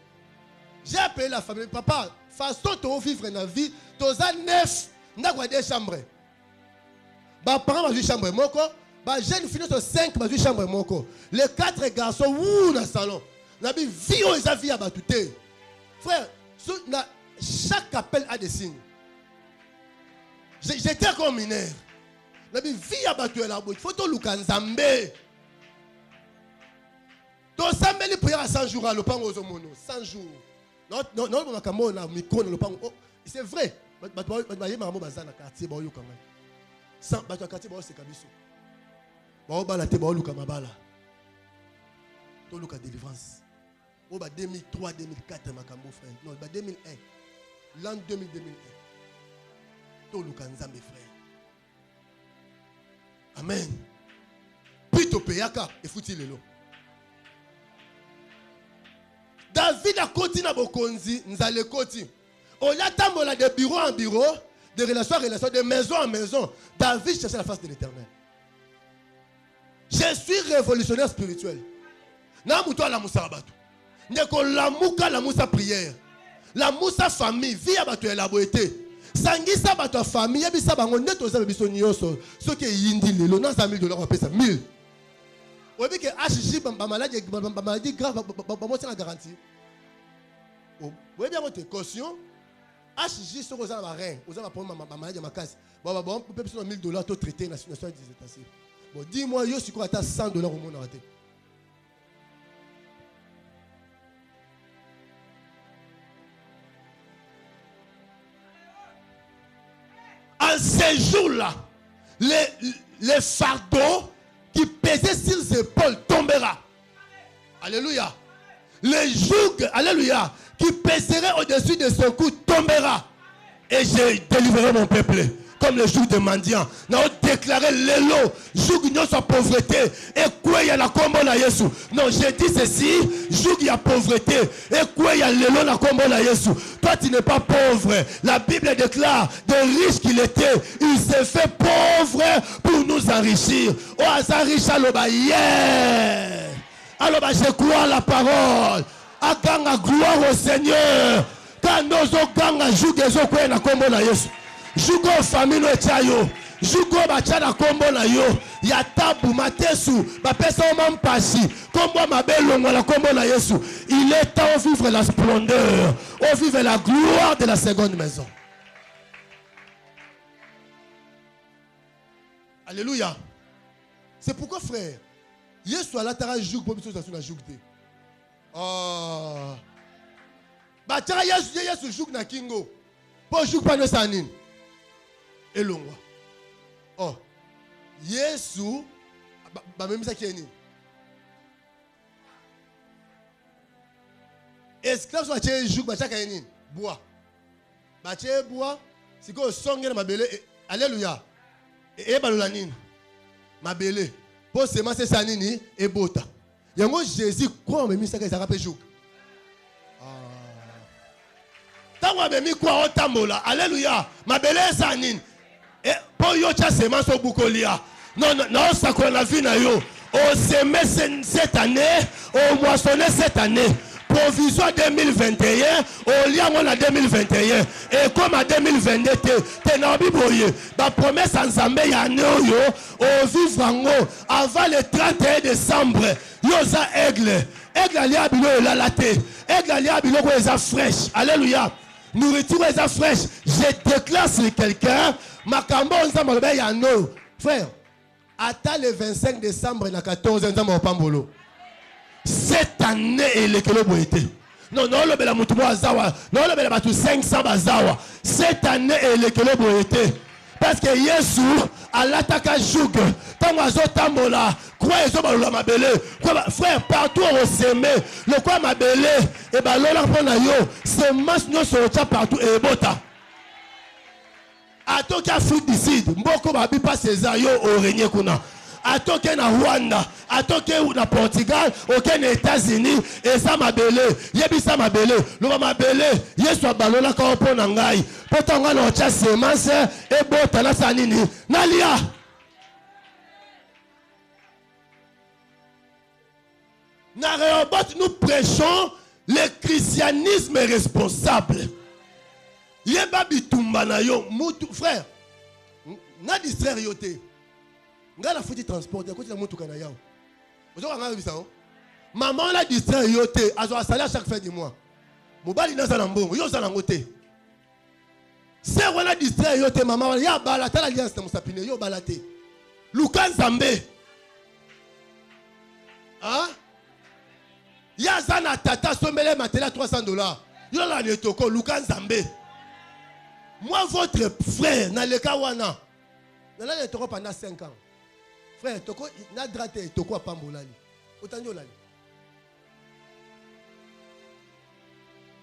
J'ai appelé la famille papa, façon de vivre na vie, toza 9 n'a quoi des chambres. Ba parents ba chambre moko, ba jeune fille sur 5 ba chambre moko. Les 4 garçons ou na salon. Na bi vie aux avis à batouté. Frère, chaque appel a des signes. J'étais comme mineur. La vie à batoué la boîte. Faut to lukanzambe. To sambe li prière à 100 jours à l'opango aux mono, 100 jours. Non, non, makambo na micro na l'opango. C'est vrai. Batoué maramo bazana quartier ba yo quand même. Sans batoué quartier ba c'est kabiso. Ba ba la te ba luka mabala. To luka délivrance. Oh, 2003, 2004, makambo frère. Non, 2001. L'an 2000, 2001. Tout le Kanzambe frère. Amen. Puis tu payes et foutu le lot. David a continué à bokonzi, nous allons continuer. On a tambola de bureau en bureau, de relation en relation, de maison en maison. David cherchait la face de l'Éternel. Je suis révolutionnaire spirituel. Namuto la musabatu. Neko la muka la musa prière. La musa famille, vie à batu la boité. Sangisa batu famille, bisa bango neto za biso nyoso. Ce qui est yindi lelo na $100,000 on paie ça 1000. Ou bien que HJ maladie grave ba mo la garantie. Ou bien votre caution HJ so ko za ba rein, vous avez pour maladie ma case. Bon peut besoin $1000 to traiter national des États-Unis. Bon dis-moi yo si quoi ta $100 au monde raté. En ces jours-là, les fardeaux qui pesaient sur ses épaules tombera. Alléluia. Le joug, alléluia, qui pèserait au-dessus de son cou tombera. Et j'ai délivré mon peuple. Comme le joug de mendiant. Nous avons déclaré l'élo, joug de sa pauvreté. Et quoi il y a la combo na Yesu. Non, j'ai dit ceci, joug il y a pauvreté. Et quoi il y a l'élo la combo na Yesu. Toi tu n'es pas pauvre. La Bible déclare, de riche qu'il était, il s'est fait pauvre pour nous enrichir. Oh, ça riche à l'oba, yeah. Alors je crois la parole. Aganga gloire au Seigneur. Quand nous avons joug des autres na combo na Yesu. Jugo famille no chayo jugo bachana kombo na yo ya tabu matesu ba pesa o mampasi kombo mabelongo la kombo na Yesu. Il est temps de vivre la splendeur, de vivre la gloire de la seconde maison. Alléluia. C'est pourquoi frère Yesu ala tara jugo pour biso na jugte. Ah. Ba tara Yesu jugo na kingo. Pour jugo pa no sanine. Elongwa. Oh. Yesu même ça qui est ni. Esclave soit tché jouk ba chaka ni. Bois. Ba tché bois, si ko songe na mabele alléluia. Et balola nini. Mabele. Pour seulement c'est ça nini et bota. Yango Jésus quoi même ça ka rappelle jouk. Ah. Tango même quoi otambola. Alléluia. Mabele ça nini. Et pour yo cha semence au bukolia. Non, ça qu'on a vu na yo. Au semer cette année, au moissonner cette année. Provisoire 2021, au lien on a 2021. Et comme à 2022, t'es dans Biboye. La promesse en Zambé ya yo, au vivre en haut, avant le 31 décembre, yo za aigle. Aigle ali abilo la laté. Aigle ali abilo ko eza fraîche. Alléluia. Nourriture eza fraîche. Je déclare sur quelqu'un. Makambo nzamba be ya no frère ata le 25 décembre na 14 nzamba opambolo cette année elekelo boité non le bela mutu azawa non le bela batu 500 bazawa cette année elekelo boité Parce que Yesu a l'attaque joug. Tant que tambola, quoi ils ont balula mabele. Frère, partout on s'aime. Le quoi mabele et balola pona yo. C'est mas no sortia partout et bota. Ato kia fruit d'ici. Mboko babi pas César yo au régner kuna. Atoke na Rwanda, atoke na Portugal, oke na États-Unis, et ça mabele, yebi ça mabele, lo mabele, yesu abalola ka opo na ngai, potanga na ocha semence e bota na sanini, nalia. Na Rehoboth, nous prêchons le christianisme responsable. Yeba bitumba na yo, mutu frère. Na distraire yo te. Nga la fouti transport, ya côté la mutu kana yao. Ozo nga bisa o. Maman la distraire yo te, azo asala chaque fin du mois. Mobali na zala mbongo, yo zala ngote. Se wala distraire yo te maman, ya bala tala alliance na musapine yo balate. Lukan Zambe. Hein? Ya zana tata sombele matela $300. Yo la netoko Lukan Zambe. Moi votre frère na leka wana. Na la netoko pendant 5 ans. Frère, toko na drate toko pambolali. Otanyo lali.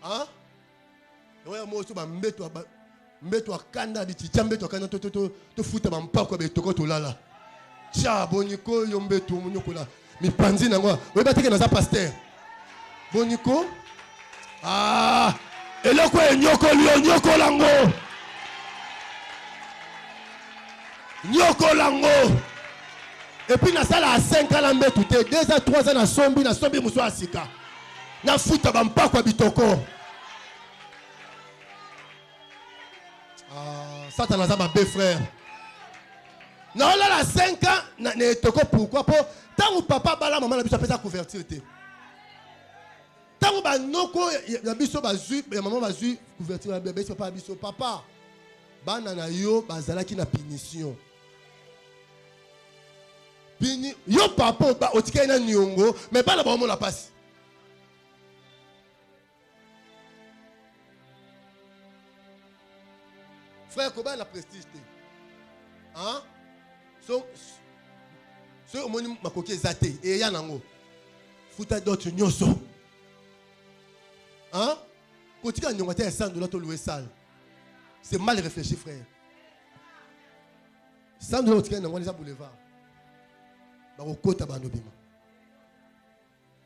Hein? Ouais moi so ba mbeto akanda biti chambeto akanda to futa ba mpako be toko to lala. Tia boniko yo mbeto munyokola. Mi panzi na ngwa. We bateke na za pasteur. Boniko? Ah! Eloko nyoko lango. Nyoko lango. Et puis na sala à 5 ans l'ambé tout 2 à 3 ans na sombi muso asika. Na futa ba mpako bitoko. Ah, Satan na za ba be frère. Na là la 5 ans na toko pourquoi pour tant ou papa bala maman na biso pesa couverture te. Tant ou ba noko ya biso ba zu ya maman ba zu couverture ya bébé papa biso papa. Bana na yo bazalaki na punition. Pini yo papa ba otika na nyongo mais bana ba la passe. Frère Koba la prestige te. Hein? So omoni makoki ezate e ya nango. Futa d'autres nyoso. Hein? Kotika nyongo te $100 to louer salle. C'est mal réfléchi frère. $100 otika nango les boulevard. Ba okota ba nobima.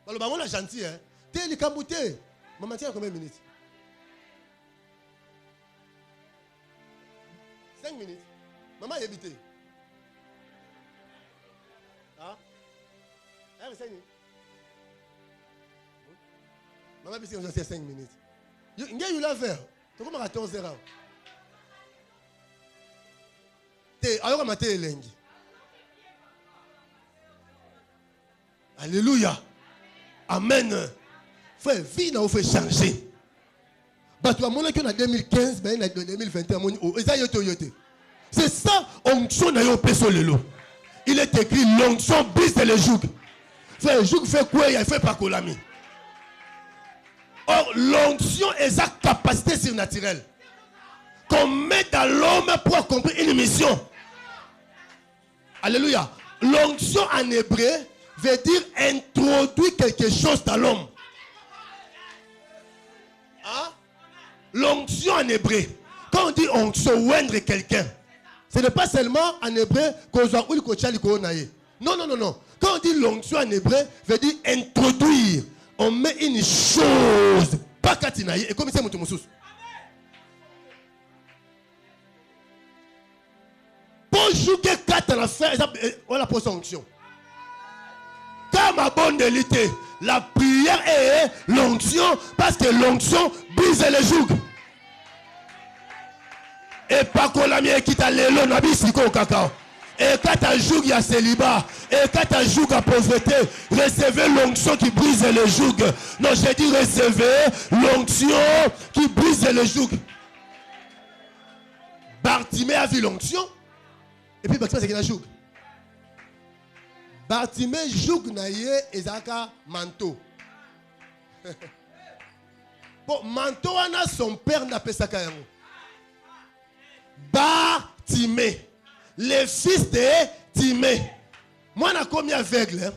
Ba lo bango la gentil hein. Te li kambuté. Maman tiens combien de minutes? 5 minutes. Maman est habitée. Ah? Elle 5 minutes. Maman est habitée 5 minutes. Il y a eu l'affaire. Tu as 14 heures. Alors, matin est lundi. Alléluia. Amen. Frère, vie n'a pas fait changer. Parce que mon en 2015, ben en 2021, c'est ça, onction n'a pas fait lelo. Il est écrit l'onction brise le joug. Frère, joug fait quoi? Il fait pas colami. Or, l'onction est sa capacité surnaturelle qu'on met dans l'homme pour accomplir une mission. Alléluia. L'onction en hébreu veut dire introduire quelque chose dans l'homme. Hein? L'onction en hébreu, quand on dit onction, oindre quelqu'un, ce n'est pas seulement en hébreu qu'on soit ou le non, non, non, non. Quand on dit l'onction en hébreu, veut dire introduire. On met une chose, pas katinaye, et comme c'est mon moussous. Pour jouer 4 à la fin, on la pose onction. Comme ma bonne délité, la prière est l'onction, parce que l'onction brise les jougs. Et pas qu'on l'a mis qui t'a l'élo, n'a pas au cacao. Et quand tu joues, il y a célibat. Et quand tu joues à pauvreté, recevez l'onction qui brise les jougs. Non, j'ai dit recevez l'onction qui brise les jougs. Bartimée a vu l'onction. Et puis Bartimée c'est qu'il a joug. Bartimée joug naïe et zaka manteau. Bon, manteau a son père n'a pas ça. Timée. Le fils de Timée. Moi, je suis commis aveugle hein,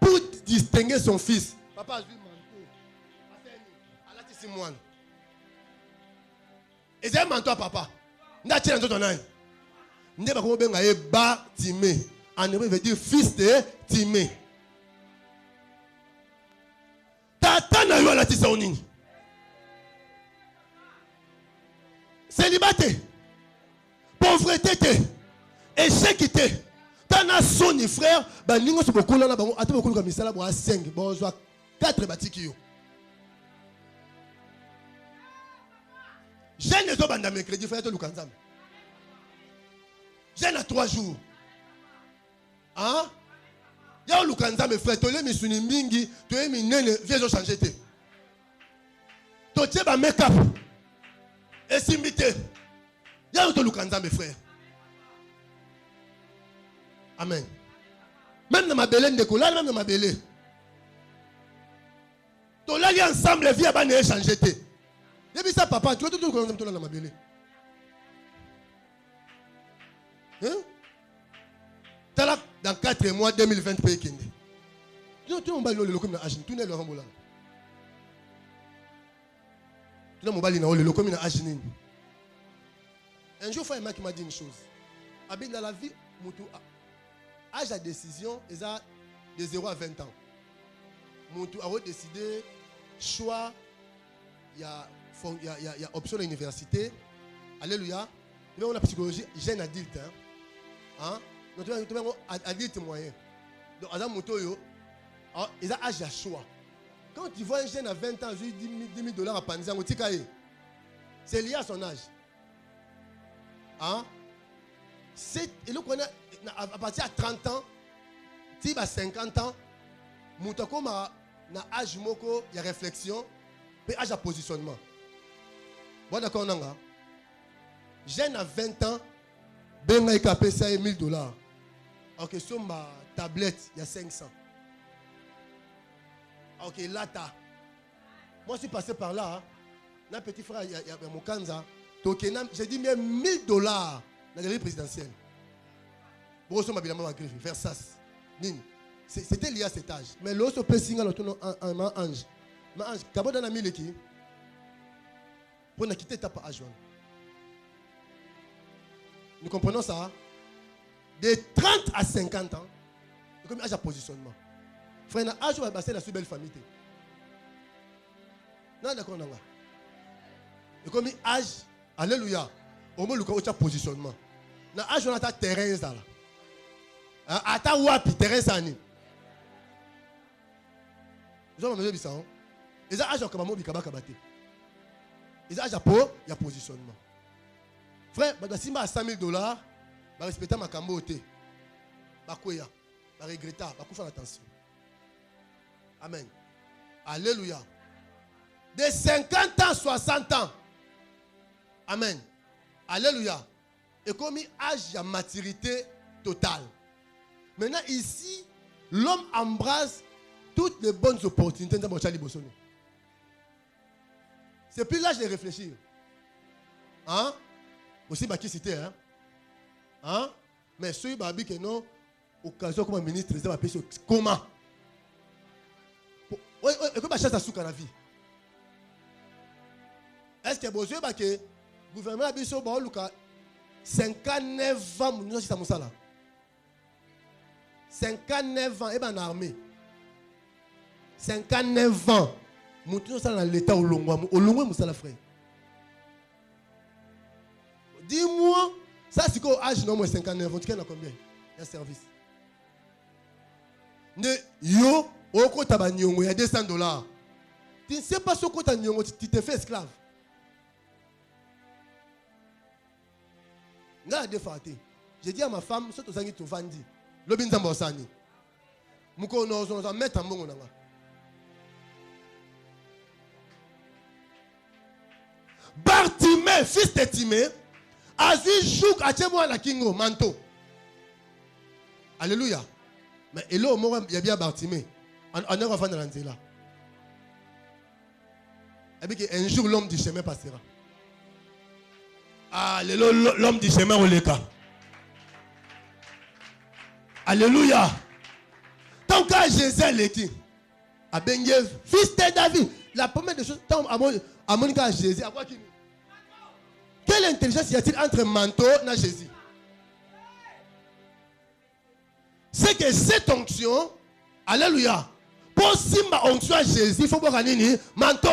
pour distinguer son fils. Papa a vu manteau. C'est moi. Et c'est un manteau à papa. N'a pas de ton âne. N'est pas comme ba Timée. En hébreu, il veut dire fils de Timée. Tata n'a eu à la tissaonine. Célibaté. Pauvreté. Échec. T'en as son frère. Ben, nous sommes beaucoup là. Nous sommes beaucoup comme ça. Nous sommes 5. Bon, je 4 bâtis. J'ai ne pas de mercredi. Frère, tu as j'ai na 3 jours. Hein? Ya lukanza mes frères, tolé mi suni mingi, tolé mi nene, viens changer te. Totie ba make-up. Et simbité. Ya to lukanza mes frères. Amen. Même dans ma belé ndeko, là même dans ma belé. To là li ensemble vie ba ne changer te. Depuis ça papa, tu vois tout lukanza dans ma belé. Hein? Dans 4 mois 2020 pays Kende. Tu n'as le locaux na agine, tu n'es le rambola. Tu n'as mobile na le locaux na agine. Un jour, frère qui m'a dit une chose. Dans la vie, âge de décision, ils ont de 0 à 20 ans. Moutou a décidé choix, il y a option à l'université. Alléluia. Il y a la psychologie jeune adulte. Hein? Donc, tu as adulte moyen. Donc, ils ont âge à choix. Quand tu vois un jeune à 20 ans, je lui dis $10,000 à Panzan, c'est lié à son âge. Hein? À partir de 30 ans, tu as 50 ans, il y a âge moko, il y a réflexion, puis âge à positionnement. Bon, d'accord, non? Jeune à 20 ans, ben il a payé ça $1,000. En question ma tablette, il y a 500. Ok, là t'as. Moi je suis passé par là. Hein. Là petit frère, il y a mon Kanza. J'ai dit même $1,000 dans la galerie présidentielle. Brosso m'a bien griffe, Versace. C'était lié à cet âge. Mais l'autre peut signer un ange. Ma ange, Kabo dans la mille qui pour ne quitter ta pas à joindre. Nous comprenons ça. De 30 à 50 ans, comme âge à positionnement. Frère, âge où passer la plus belle famille. Non, d'accord, non. Comme âge, alléluia, au moins le cas positionnement. Dans âge où on a terrain ça là. Ata wapi terrain ça ni. Nous avons besoin de ça. Les âges comme moi bikaba kabate. Les âges à peau, il y a positionnement. Frère, si je suis à $100,000, je respecte ma cambote. Je regrette, je fais attention. Amen. Alléluia. De 50 ans, 60 ans. Amen. Alléluia. Et comme âge de maturité totale. Maintenant, ici, l'homme embrasse toutes les bonnes opportunités dans mon chali bosono. C'est plus l'âge de réfléchir. Hein? Aussi, qui cité, hein? Hein? Mais celui qui non, occasion comme ministre, ils ont appelé comment? Oui, comment chasse à souka la vie? Est-ce que vous avez que le gouvernement a dit que 59 ans, nous sommes là. 59 ans, et bien armé. 59 ans, nous sommes dans l'état au long, nous sommes frère. Dis-moi, ça c'est quoi âge non moins 59 ans, tu as combien? Il y a service. Yo, au côté il y a $200. Tu ne sais pas ce côté tu te fais esclave. J'ai dit à ma femme, ce que tu as vendu, le bin zambosani. Muko nous mettre en bon. Bartimée, fils de Timée, a vu Jouk à Tchémoua la Kingo, manteau. Alléluia. Mais il y a bien Bartimée. On est enfant de l'Anzela. Et bien un jour l'homme du chemin passera. Ah, l'homme du chemin au leka. Alléluia. Tant qu'à Jésus est qui? A Bengue, fils de David. La première des choses, tant à Monica Jésus, à quoi qui? Quelle intelligence y a-t-il entre manteau et Jésus? C'est que cette onction, alléluia, pour si ma onction à Jésus, il faut voir un manteau.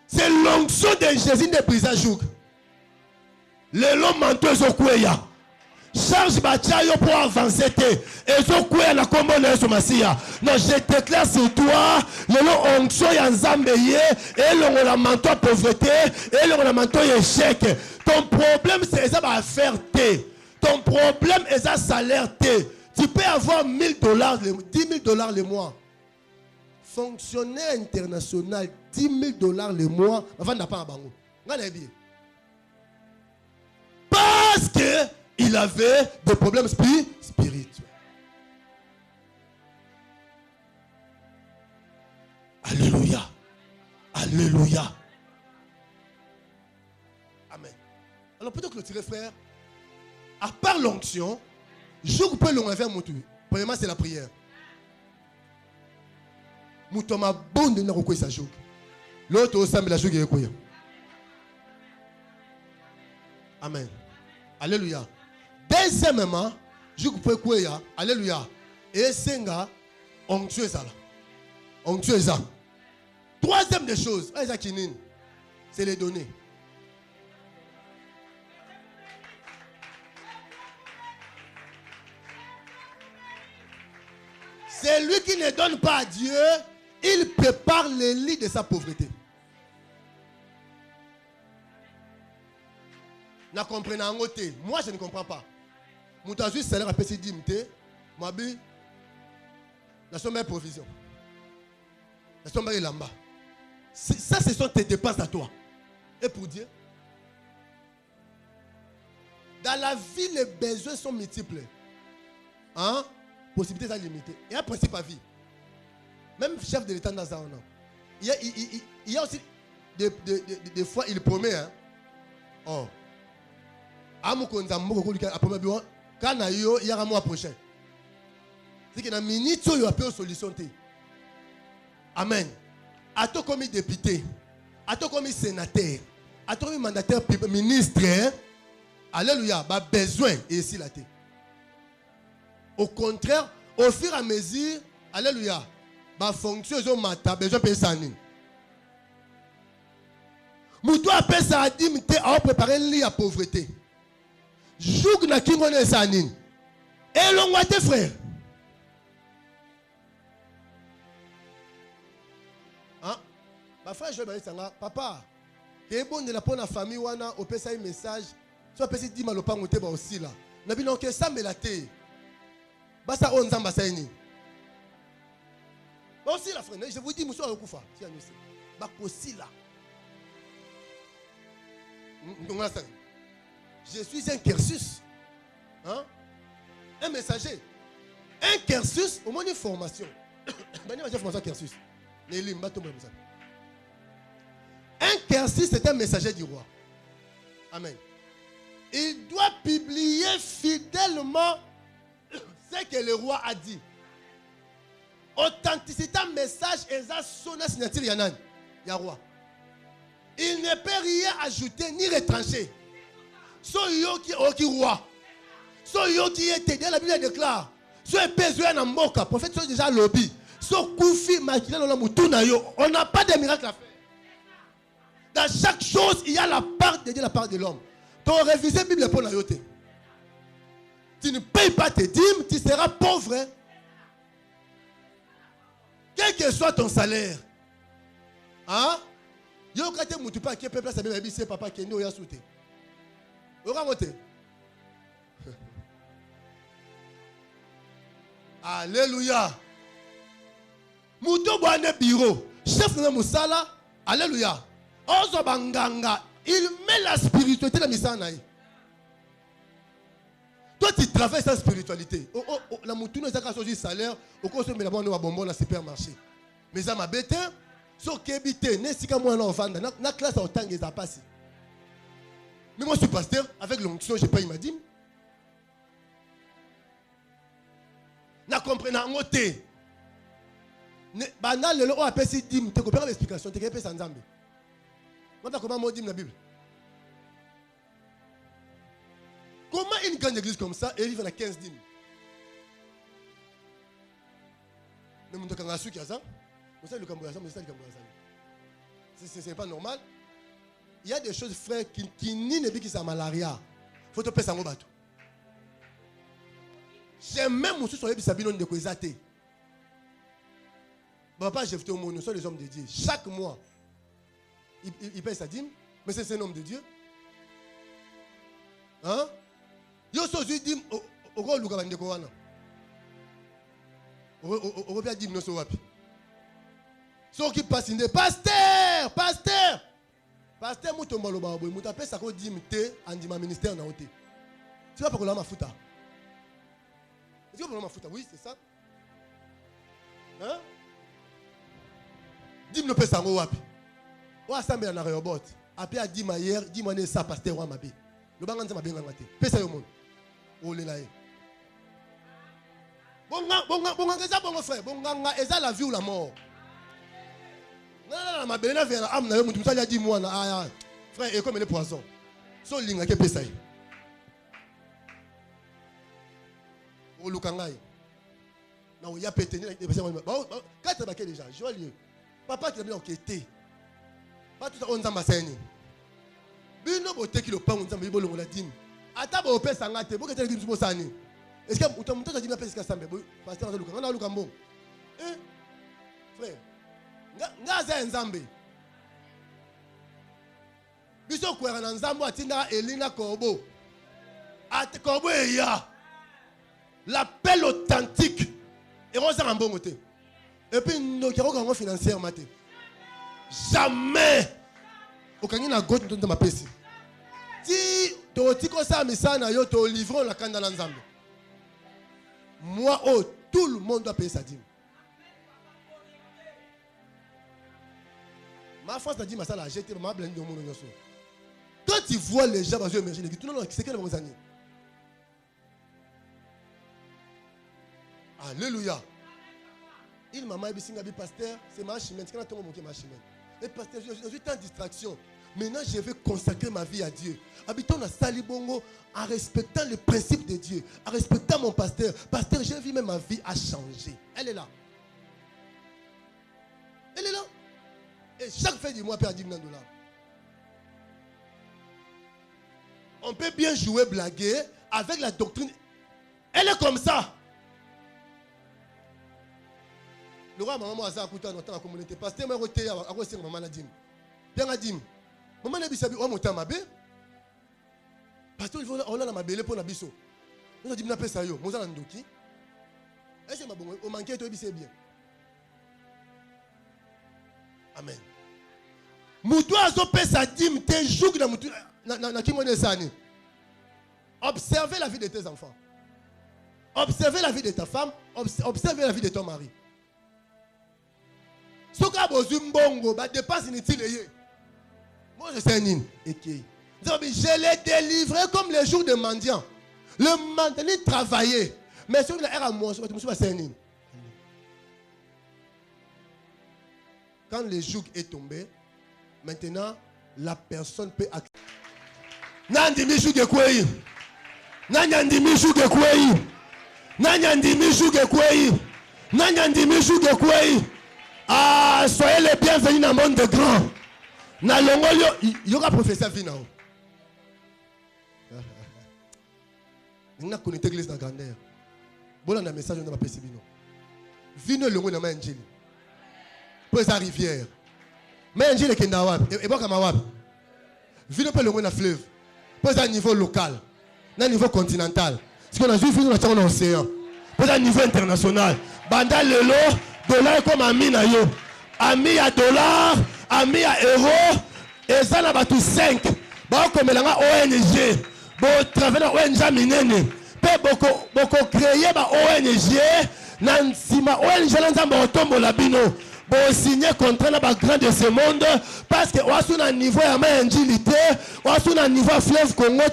C'est l'onction de Jésus de brisa joug. Le long manteau est au kouya. Charge Bachayo pour avancer. Et au kouya na combo na Yesu Masia. Non, je déclare sur toi, le long onction ya nzambeye, et le long manteau pauvreté, et le long manteau échec. Ton problème c'est ça va faire T. Ton problème est un salaire T. Tu peux avoir $1000, $10,000 le mois. Fonctionnaire international, $10,000 le mois. Avant n'a pas un bango. Parce qu'il avait des problèmes spirituels. Alléluia. Alléluia. Amen. Alors plutôt que le tirer, frère, à part l'onction, je peux l'enlever à mon tour. Premièrement, c'est la prière. Moutoma bon de n'avoir sa joue. L'autre au sein de la joue est quoi? Amen. Alléluia. Deuxièmement, je peux quoi? Alléluia. Et c'est nga onction ça là. Onction ça. Troisième des choses, c'est les données. C'est lui qui ne donne pas à Dieu, il prépare les lits de sa pauvreté. Vous comprenez? Moi, je ne comprends pas. Mon juste salaire à PC dimité, ma bi, la somme est provision. La somme est lamba. Ça, ce sont tes dépenses à toi. Et pour Dieu, dans la vie, les besoins sont multiples. Hein? Possibilités sont limitées. Il y a un principe à vie. Même chef de l'État dans un an. Il y a aussi des fois, il promet. Hein? Oh. Quand il y a un mois prochain. C'est qu'il y a une minute où il y a une solution. Amen. A toi comme député, a toi comme sénateur, a toi comme mandataire ministre, hein? Alléluia, bah besoin et ici la terre. Au contraire, au fur et à mesure, alléluia, bah fonction ils ont mata besoin de payer ça. Moutou a payé ça à dimité à préparer un lit à pauvreté. Joug na kingone sanin. Et l'on va tes frères. Hein? Ma frère, je vais dire ça. Papa, c'est bon de la pour la famille wana au pesa un message. Soit pesa 10 mal au pas monter aussi là. Nabi non que ça me la té. Basa on zamba saini. Ba aussi la frère, je vous dis monsieur okufa. Si annonce. Ba aussi là. Je suis un cursus. Hein? Un messager. Un cursus, au moins une formation. Un cursus, c'est un messager du roi. Amen. Il doit publier fidèlement ce que le roi a dit. Authenticité, un message, et ça sonne signature Yanan. Roi. Il ne peut rien ajouter ni retrancher. So yo qui roi. So yo qui était dans la Bible déclare. So besoin en moka. Prophète so déjà lobby. So koufi makila dans la mutuna yo. On n'a pas de miracle à faire. Dans chaque chose, il y a la part de Dieu, la part de l'homme. Ton révisé Bible pour la yoté. Tu ne payes pas tes dîmes, tu seras pauvre. Hein? Quel que soit ton salaire. Hein? Yo kate mutu pa qui peuple ça bien c'est papa qui nous ya souté. Alléluia. Mouto boane bureau. Chef de Moussala. Alléluia. Ozo banganga. Il met la spiritualité dans misanaï. Toi tu travailles sa spiritualité. La moutou n'a pas choisi salaire. Au cours de la bonne bonbon dans le supermarché. Mais ça m'a bêté. So kebité. N'est-ce que moi on vend. Na classe au temps ils a passé. Mais moi, je suis pasteur. Avec l'onction, je paye ma dîme. Na comprena ngote. Banal le on appelle si dîme. Tu comprends l'explication? Tu comprends ça nzambe. Moi, comment moi dîme la Bible? Comment une grande église comme ça et vivre à 15 dîmes? Mais mon temps qui a ça, c'est pas normal. Il y a des choses, frère, qui n'y ne qui ça malaria. Faut te payer ça en bateau. J'ai même mon sur les sabines de Kwezate. Papa, j'ai fait au monde, nous sommes les hommes de Dieu. Chaque mois, il paye sa dîme, mais c'est un homme de Dieu. Hein? Yo so je dis au gros luka bande ko wana. O bia dîme no so wapi. So qui passe inde pasteur, pasteur. Pasteur mutomba lo ba boy, mutape sa ko dîme te andima ministère na ote. Tu vas pas ko la mafuta. Tu vas pas la mafuta, oui, c'est ça. Hein? Dîme no pesa ngo wapi. Wa sambe na robot. Après a dîme hier, dîme ne ça pasteur wa mabe. Le banganza mabenga ngate. Pesa yo monde. Bonga eza bongo frère, bonga eza la vie ou la mort. Non, ma belle vers âme na yo mutu mutali dit moi na frère et comme les poisons. So linga ke pesa yi. O lukangai. Na o ya pété ni pesa moi. Ba quatre ba déjà, joyeux. Papa qui a bien enquêté. Pas tout on nzamba seni. Bino bote ki le pan nzamba bolongo la dîme. Ata ba opesa ngate boke tele kimso sani. Est-ce que utamuta ka dîme pesa sambe pasteur luka ngana luka mbongo. Frère. Ngaza nzambe. Biso kwera na nzambo atinda elinga kobo. Ate kobo eya. L'appel authentique. Et on s'en mbongo te. Et puis nous qui avons financièrement te. Jamais. Okangi na gauche ntonda mapesi. Si totiko sa misana yo to livrer la kanda na nzambe. Moi oh tout le monde doit payer sa dîme. Ma France a dit ma salle a jeté ma blende de mon yoso. Quand tu vois les gens aux yeux émerger, tu non non c'est quelle bonne année. Alléluia. Il m'a dit bisinga bi pasteur, c'est ma chimène, c'est quand on monte ma chimène. Et pasteur, je suis en distraction. Maintenant, je vais consacrer ma vie à Dieu. Habitons à Salibongo en respectant les principes de Dieu, en respectant mon pasteur. Pasteur, j'ai vu même ma vie a changé. Elle est là. Elle est là. Et chaque fin du mois, perd 10 000 $. On peut bien jouer, blaguer avec la doctrine. Elle est comme ça. Le roi, maman, a écouté dans la communauté. Pasteur, m'a roté à cause de maman Nadim. Bien Nadim. Maman Nadim, c'est un montant ma belle. Pasteur, on a ma belle pour la biso. Nous avons dit, on a ça yo. Nous avons dit, est-ce que ma bonne, on manque de c'est bien. Amen. Moutou azo pe sa dîme te joug na moutou na kimone sani. Observez la vie de tes enfants. Observez la vie de ta femme, observez la vie de ton mari. Soka bozumbongo ba dépasse inutile yé. Moi je sais nini eke. Je l'ai délivré comme les jours de mendiant. Le mendiant travaillait, mais sur la à moi, je me suis passé nini. Quand le joug est tombé, maintenant, la personne peut accepter. Nandimi jouge kwei. Nanyandimi jouge kwei. Nanyandimi jouge kwei. Nanyandimi jouge kwei. Ah, soyez les bienvenus dans le monde de grand. Na longolio, il y aura professeur Vinao. Nous avons connecté l'église dans la grandeur. Bon, on a un message dans ma pesibino. Vino le monde dans ma angeli. Pour sa rivière. Mais angeli est kindawab. Et bon comme awab. Vino peut le monde dans fleuve. Pour un niveau local, un niveau continental. Ce qu'on a vu vino dans l'océan. Pour un niveau international. Banda lelo, dollar comme ami na yo. Ami à dollar, ami à euro. Et ça n'a pas tout 5. Bon comme l'anga ONG. Bon travailler dans ONG minene. Beaucoup créer ba ONG. Nansima ONG lanza ba otombo la bino. Bon, signer contrat dans le grand de ce monde parce que on est un niveau à mer indilité, on est un niveau à fleuve Congo,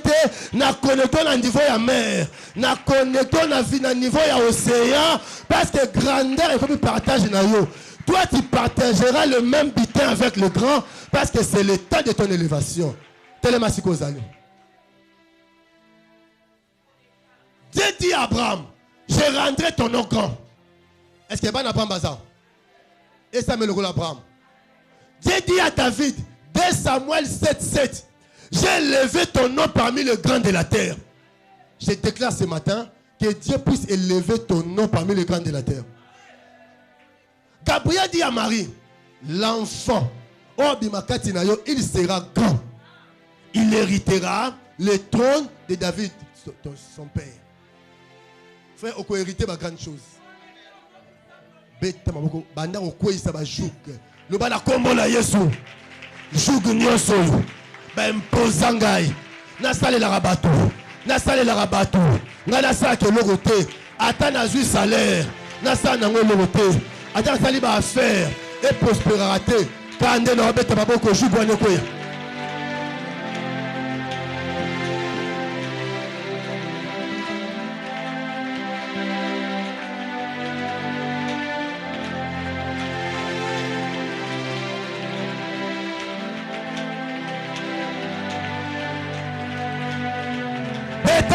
na connecté à niveau à mer, na connecté à niveau à océan parce que grandeur il faut que partager na yo. Toi tu partageras le même butin avec le grand parce que c'est le temps de ton élévation. Tellement si cause allez. Dieu dit à Abraham, je rendrai ton nom grand. Est-ce qu'il y a pas Abraham Bazar? Et ça me le rôle Abraham. Dieu dit à David, dès Samuel 7:7, j'ai levé ton nom parmi les grands de la terre. Je déclare ce matin que Dieu puisse élever ton nom parmi les grands de la terre. Gabriel dit à Marie, l'enfant, il sera grand. Il héritera le trône de David, son père. Frère, on peut hériter ma grande chose. Beta maboko banda okwesa ba joug le bana kombo na Yesu joug nyonso ba imposa ngai na sale la rabato nga na sala ke logote ata na zui salaire na sala nango logote ata sali ba affaire et prospérité kande na beta maboko joug wana koya.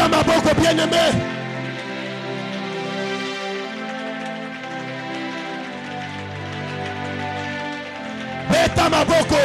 Maboko bien-aimé. Beta maboko.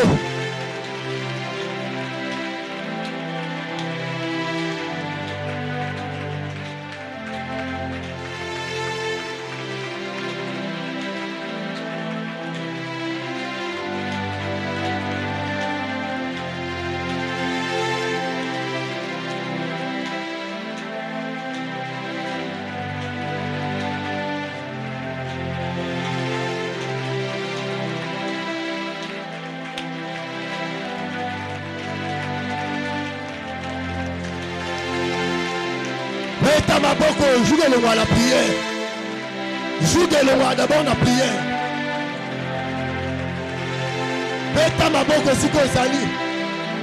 Beta maboko, joue le roi à la prière. Joue le roi d'abord la prière. Beta maboko si ko sali.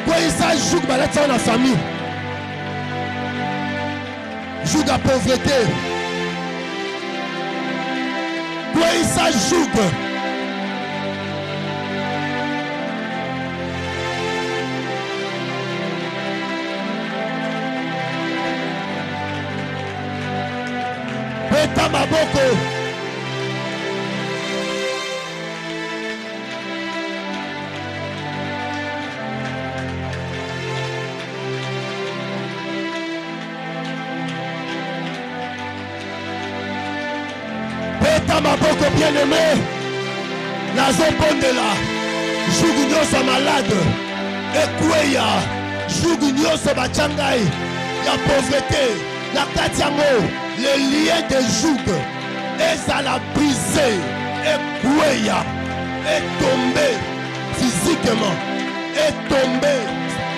Quoi ça joue balati dans la famille. Joue la pauvreté. Quoi ça joue. Beta maboko. Beta maboko bien-aimé. La zone de là. Jougno sa malade. Ekweya. Jougno sa bachangai. La pauvreté. La katiamo. Les liens de joug et ça l'a brisé et kouéa est tombé physiquement et tombé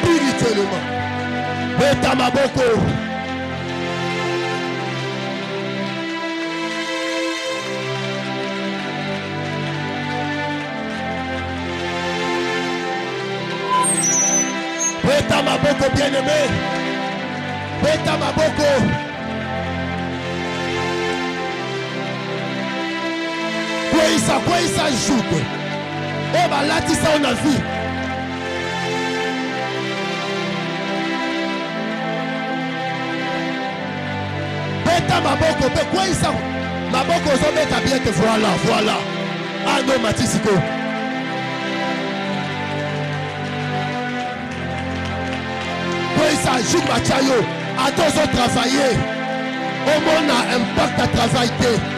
spirituellement. Beta maboko. Beta maboko bien-aimé. Beta maboko. Quoi ça joue? Oh bah là tu sais on a vu. Beta maboko, quoi ça? Maboko zo beta bien te voilà. Ah non Matisiko. Quoi ça joue Machayo? À tous travailler. Au monde a impact à travailler.